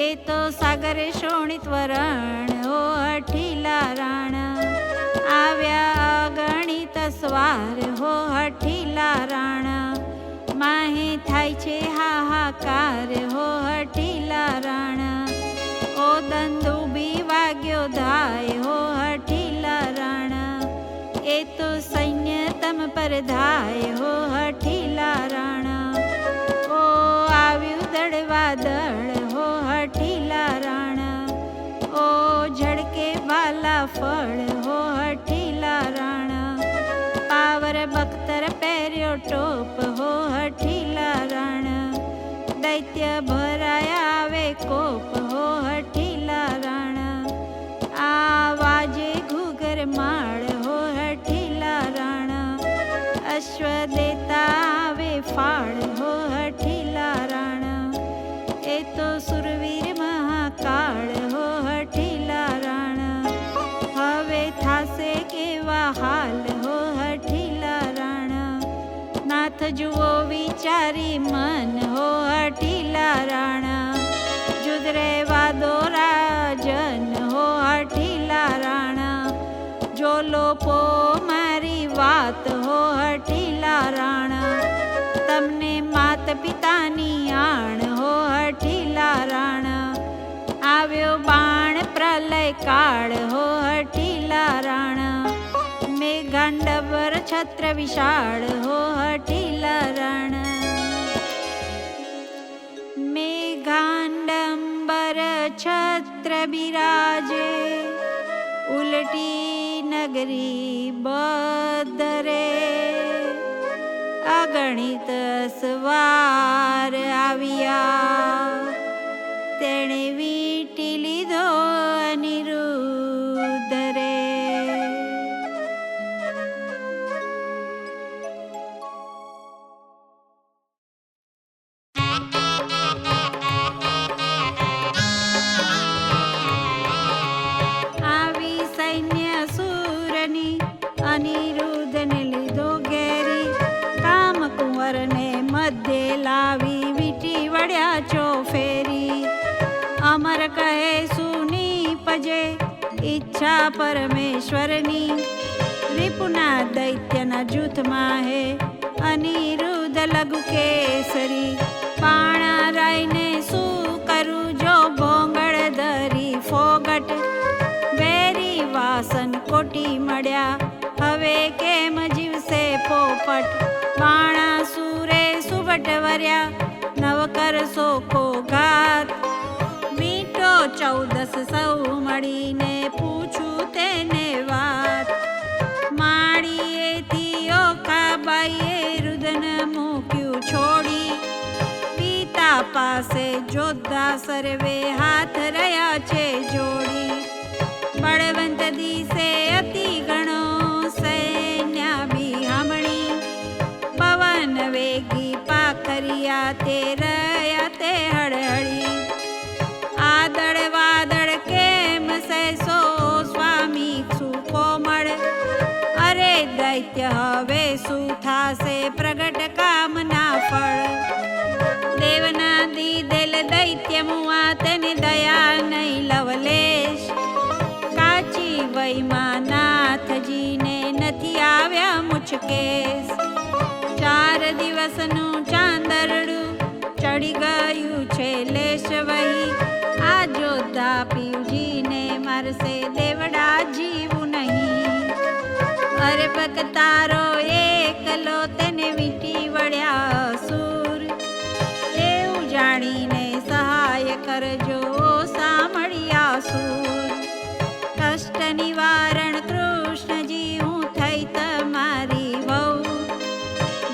એ તો સાગરે શોણિત વરણ હો હઠીલા રાણ. આવ્યા અગણિત સવાર હો હઠીલા રાણ, માહે થાય છે હાહાકાર હો હઠીલા રાણ. ઓ દંદુબી વાગ્યો ધાય હો હઠીલા રાણ, એ તો સૈન્ય સમ પર ધાય હો હઠીલા રાણા. ઓ આવ્યું દળવા દળ હો હઠીલા રાણા. ઓ ઝડકે વાલા ફળ હો હઠીલા રાણા. પાવર બખ્તર પહેર્યો ટોપ હો હઠીલા રાણા. દૈત્ય ભરાયા આવે કોપ હો હઠીલા રાણા. આ વાજે ઘૂઘર માળ હો હઠીલા રાણા. અશ્વ દેતા આવે ફાળ હો હઠીલા રાણા. એ તો સુરવીર મહાકાળ હો હઠીલા રાણા. હવે થાશે કેવા હાલ હો હઠીલા રાણા. નાથ જુઓ વિચારી મન હો હઠીલા રાણા. જુદરે વાદો રાજન હો હઠીલા રાણા. જો લોપો મારી વાત હો હઠીલા રાણા. તમને માત પિતાની આણ હો હઠીલા રાણા. આવ્યો બાણ પ્રલય કાળ હો હઠીલા રાણા. મેઘાંડવર છત્ર વિશાળ હો હઠીલા રાણા. મેઘાંડંબર છત્ર બિરાજે ઉલટી નગરી બદરે. અગણિત સવાર આવ્યા તેણે વીંટી લીધો અનિરુદ્ધ રે. આવી સૈન્ય સૂરની અનિરુદ્ધને લીધો ઘેરી. કામ કુંવરને મધ્યે લાવી વીંટી વળ્યા ચો ફેરી. અમર કહે સુની પજે ઈચ્છા પરમેશ્વરની. રિપુના દૈત્યના જૂથમાં હે અનિરુદ્ધ લઘુ કેસરી. પાણા રાઈને શું કરું જો ભોંગળ ધરી ફોગટ. વેરી વાસન કોટી મળ્યા હવે કેમ જીવશે પોપટ. બાણા સુરે સુબટ વર્યા નવ કરશો કો ઘાત. વીંટો 14 સૌ મળીને પૂછું તેને વાત. માળીએથી ઓખાબાઈએ રુદન મૂક્યું છોડી. પિતા પાસે જોધા સર્વે હાથ રહ્યા છે જોડી. બળવંત દિશે અતિ ગણો સૈન્યા બિહામણી. પવન વેગી પાખરિયા તે રહ્યા તે હળહળી. આદળ વાદળ કેમ સહેસો સ્વામી સુકોમળ. અરે દૈત્ય હવે શું થાશે પ્રગટ કામના ફળ. દેવના દીધેલ દૈત્ય મુઆ તેને દયા નહીં લવલેશ. કાચી વયમાં નાથજીને નથી આવ્યા મુછકેશ. 4 દિવસનું ચાંદરડું ચડી ગયું છે લેશ વહી. આ જોધા પીવજીને મારશે દેવડા જીવું નહીં. અરબક તારો એકલો તેને વીંટી વળ્યા અસુર. એવું જાણીને સહાય કરજો સામળિયા સૂર. કષ્ટ નિવારણ કૃષ્ણજી હું થઈ તમારી વહુ.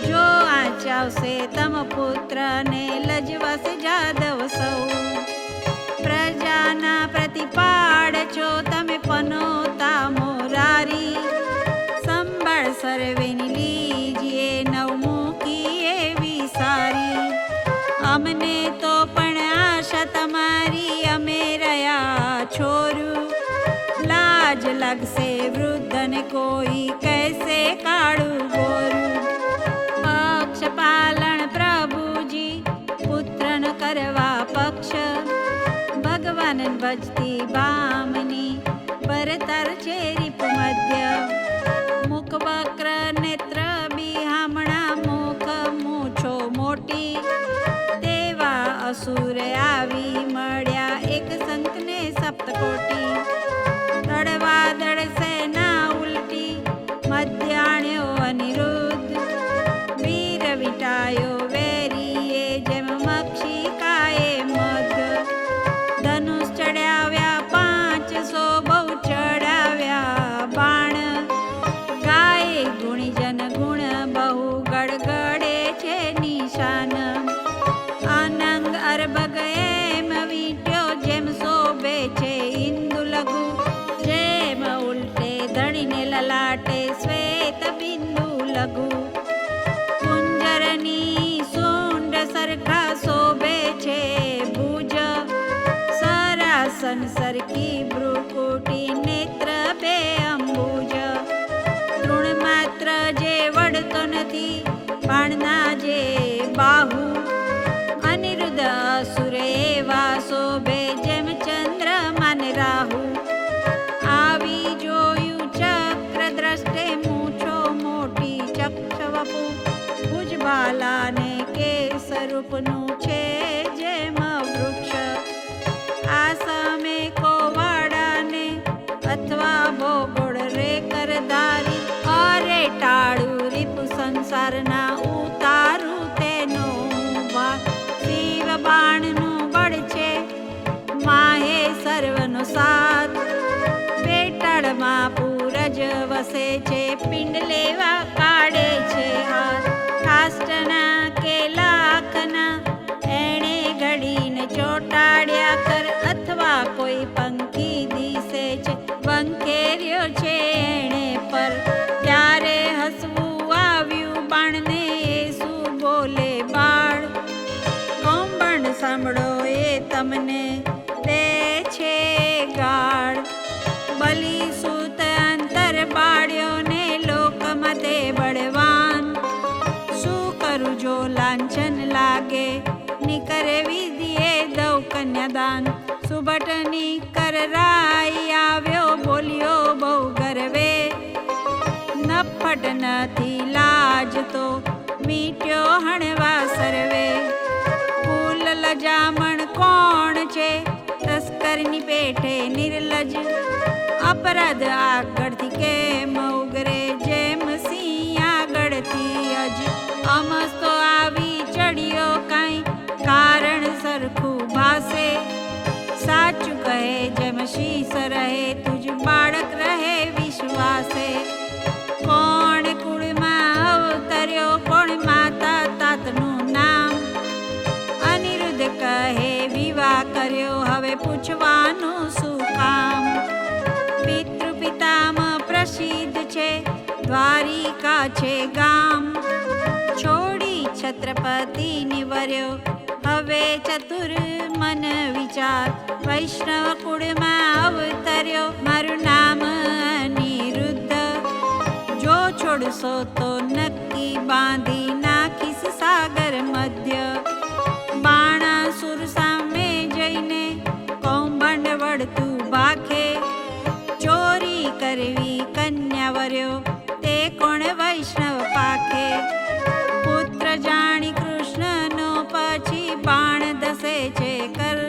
જો આચાવશે તમ પુત્રને લજવાશે જાદવ સૌ. પ્રજાના પ્રતિપાળ છો તમે પનોતા મોરારી. સંભાળ સર્વેની લીજીએ નવમુખી એવી સારી. અમને તો પણ આશા તમારી અમે રહ્યા છોરું. લાજ લાગશે વૃદ્ધને કોઈ કહેશે કાળું ગોરું. પક્ષ પાલન પ્રભુજી પુત્રન કરવા પક્ષ. ભગવાન ભજતી બામની બરતર છે રીપ મધ્ય. મુખ વક્ર નેત્ર બિહામણા મુખ મૂછો મોટી. તેવા અસુર આવી મળ્યા એક સંતને સપ્તકોટી. દળવા દળ સેના ઉલટી મધ્યાણ્યો અનિરુદ્ધ. વીર વિટાયો વેરીએ જેમ મક્ષિકાએ મધ. ધનુષ ચડાવ્યા 500 બહુ ચડાવ્યા બાણ. ગાય ગુણીજન ગુણ બહુ ગડગડે છે નિશાન. અનંગ અર્ભગ એમ વીંટ્યો જેમ શોભે છે ઇન્દુ લઘુ. જેમ ઉલટે ધણીને લલાટે શ્વેત બિંદુ લઘુ. કુંજરની સૂંડ સરખા શોભે છે ભુજ. સરાસન સરખી ભ્રુકુટી નેત્ર બે અંબુજ. તૃણ માત્ર જે વળતો નથી બાણના જે બાહુ. અનિરુદ્ધ અસુર એવા શોભે જેમ ચંદ્રમાને રાહુ. આવી જોયું ચક્ર દ્રષ્ટે મૂછો મોટી ચક્ષ વપુ. ભુજબાલાને કેસરૂપનું છે જેમ વૃક્ષ. આ સમે કોવાડાને અથવા ભોગોળ રે કરધારી. અરે ટાળું રીપુ સંસારના ઉતારું તેનો વા. શિવ બાણનું બળ છે માહે સર્વનો સાથ. પેટાળમાં પૂરજ વસે છે પિંડ લેવા કાઢે છે હાથ. કાષ્ટના કે લાખના એણે ઘડીને ચોટાડ્યા કર. અથવા કોઈ પંખી દિશે છે બંકેર્યો છે એણે પર. ત્યારે હસવું આવ્યું બાણને શું બોલે બાળ. કૌંબણ સાંભળો એ તમને દે છે ગાળ. બલી સૂત અંતર બાળ્યો ને લોકમાં તે બળવાન. શું કરું જો લાંછન લાગે નિકરે વિધિએ દઉં કન્યાદાન. સુભટની કરરાઈ આવ્યો બોલ્યો બહુ ગર્વે. નફટ નથી લાજતો મીટ્યો હણવા સર્વે. ફૂલ લજામણ કોણ છે તસ્કરની પેઠે નિર્લજ. અપરાધ આગળથી કેમ ઉગરે જેમ સિંહ આગળથી અજ. અમસ્તો આવી ચડ્યો કાંઈ કારણ સરખું ભાસે. સાચું કહે જેમ શીશ રહે તુજ બાળક રહે વિશ્વાસે. કોણ કુળમાં અવતર્યો કોણ માતા તાતનું નામ. અનિરુદ્ધ કહે વિવાહ કર્યો હવે પૂછવાનું શું કામ. પિતૃ પિતામાં પ્રસિદ્ધ છે દ્વારિકા છે ગામ. છોડી છત્રપતિ નિવર્યો હવે ચતુર મન વિચાર. વૈષ્ણવ કુળમાં અવતર્યો મારું નામ અનિરુદ્ધ. જો છોડશો તો નક્કી બાંધી નાખીશ સાગર મધ્ય. બાણાસુર સામે જઈને કૌભાંડ વળતું ભાખે. ચોરી કરવી કન્યા વર્યો તે કોણ વૈષ્ણવ પાખે. પુત્ર જાણી કૃષ્ણનો પછી બાણ દસે છે કર.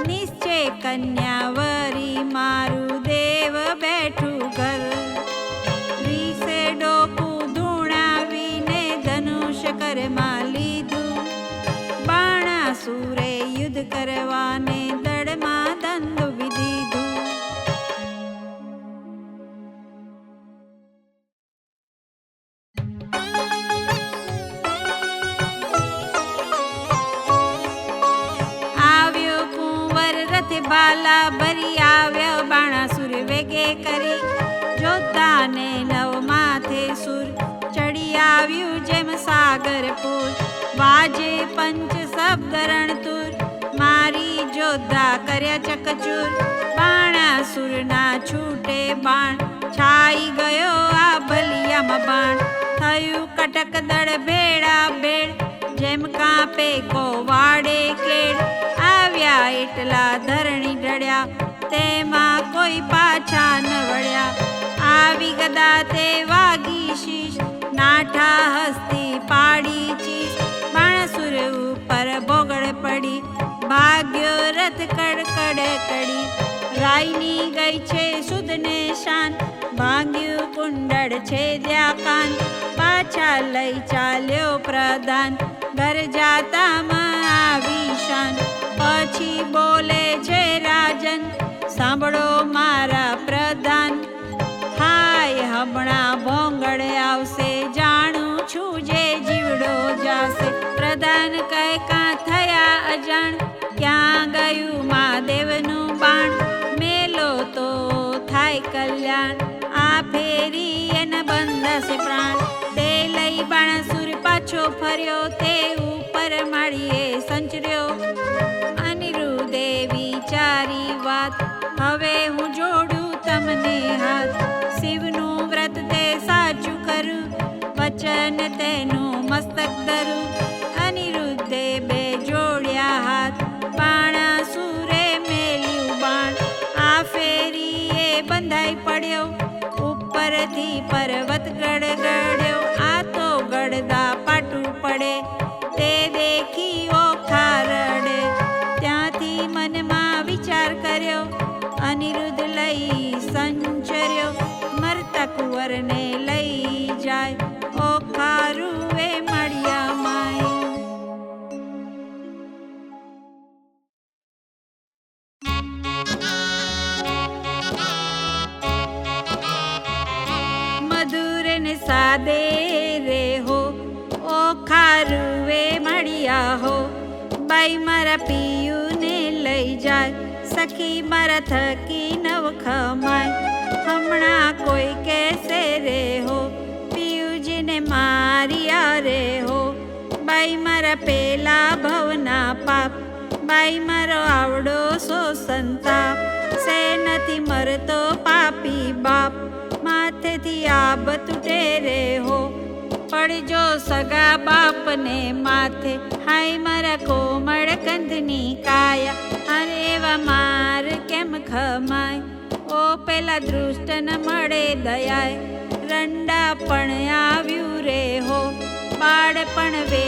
નિશ્ચય કન્યાવરી મારું દેવ બેઠું ઘર. રીસે ડોકું ધૂણાવીને ધનુષ કરમાં લીધું. બાણાસુરે યુદ્ધ કરવાને દળમાં દંડ વિધીધું. આવ્યો કુંવર રથે ભાલા ભરી આવ્યો બાણાસુર વેગે કરી. જોતાને નવ માથે સુર ચડી આવ્યું જેમ સાગરપુર. વાજે પંચ શબ્દ રણતુર મારી જોધા કર્યા ચકચૂર. બાણાસુરના છૂટે બાણ છાઈ ગયો આ ભલિયામાં બાણ. થયું કટક દળ ભેળા ભેળ જેમ કાપે કોવાડે કેળ. આવ્યા એટલા ધરણી ઢળ્યા તેમાં કોઈ પાછા ન વળ્યા. આવી ગદા તે વાગી શીશ નાઠા હસ્તી પાડી ચીસ. બાણાસુર ઉપર ભોગળ પડી ભાગ્યો રથ કડકડ કડી. રાયની ગઈ છે સુધને શાન, ભાંગ્યું કુંડળ છેદ્યા કાન, પાછા લઈ ચાલ્યો પ્રધાન, ઘર જાતામાં આવી શાન. પછી બોલે છે રાજન, સાંભળો મારા પ્રધાન, હાય હમણાં ભોંગળ આવશે, જાણું છું જે જીવડો જાશે. પ્રધાન કહે કાં થયા અજાણ, ક્યાં ગયું મહાદેવનું બાણ, મેલો તો થાય કલ્યાણ, આ ફેરી એને બંધાશે પ્રાણ. તે લઈ બાણાસુર પાછો ફર્યો, તે ઉપર માળીએ સંચર્યો, અનિરુદ્ધે વિચારી વાત, હવે હું જોડું તમને હાથ. શિવનું વ્રત તે સાચું કરું, વચન તેનું મસ્તક ધરું. અનિરુદ્ધે બે જોડ્યા હાથ, બાણાસુરે મેલ્યું બાણ, આ ફેરીએ બંધાઈ પડ્યો, ઉપરથી પર્વત ગડગડ્યો. આ તો ગડદા પાટું પડે, તે દેખી ઓખા રડે. ત્યાંથી મનમાં વિચાર કર્યો, અનિરુદ્ધ લઈ સંચર્યો, મરતા કુંવરને લઈ જાય, ઓખારુએ મળ્યા માય. મધુર ને સાદે રે હો, ઓખારુએ મળ્યા હો, બાઈ મારા પિયુને લઈ જાય, સખી મારા થકી નવ ખમાય. હમણાં કોઈ કહેશે રે હો, પિયુજીને માર્યા રે હો, બાઈ મારા પેલા ભવના પાપ, બાઈ મારો આવડો સો સંતાપ, સે નથી મરતો પાપી બાપ, માથેથી આબ તૂટે રે હો, પડજો સગા બાપને માથે, હાય મારા કોમળ કંદની કાયા, અરે એવા માર કેમ ખમાય. ઓ પેલા દૃષ્ટ ન મળે દયાય, રંડા પણ આવ્યું રે હો, બાળપણ વે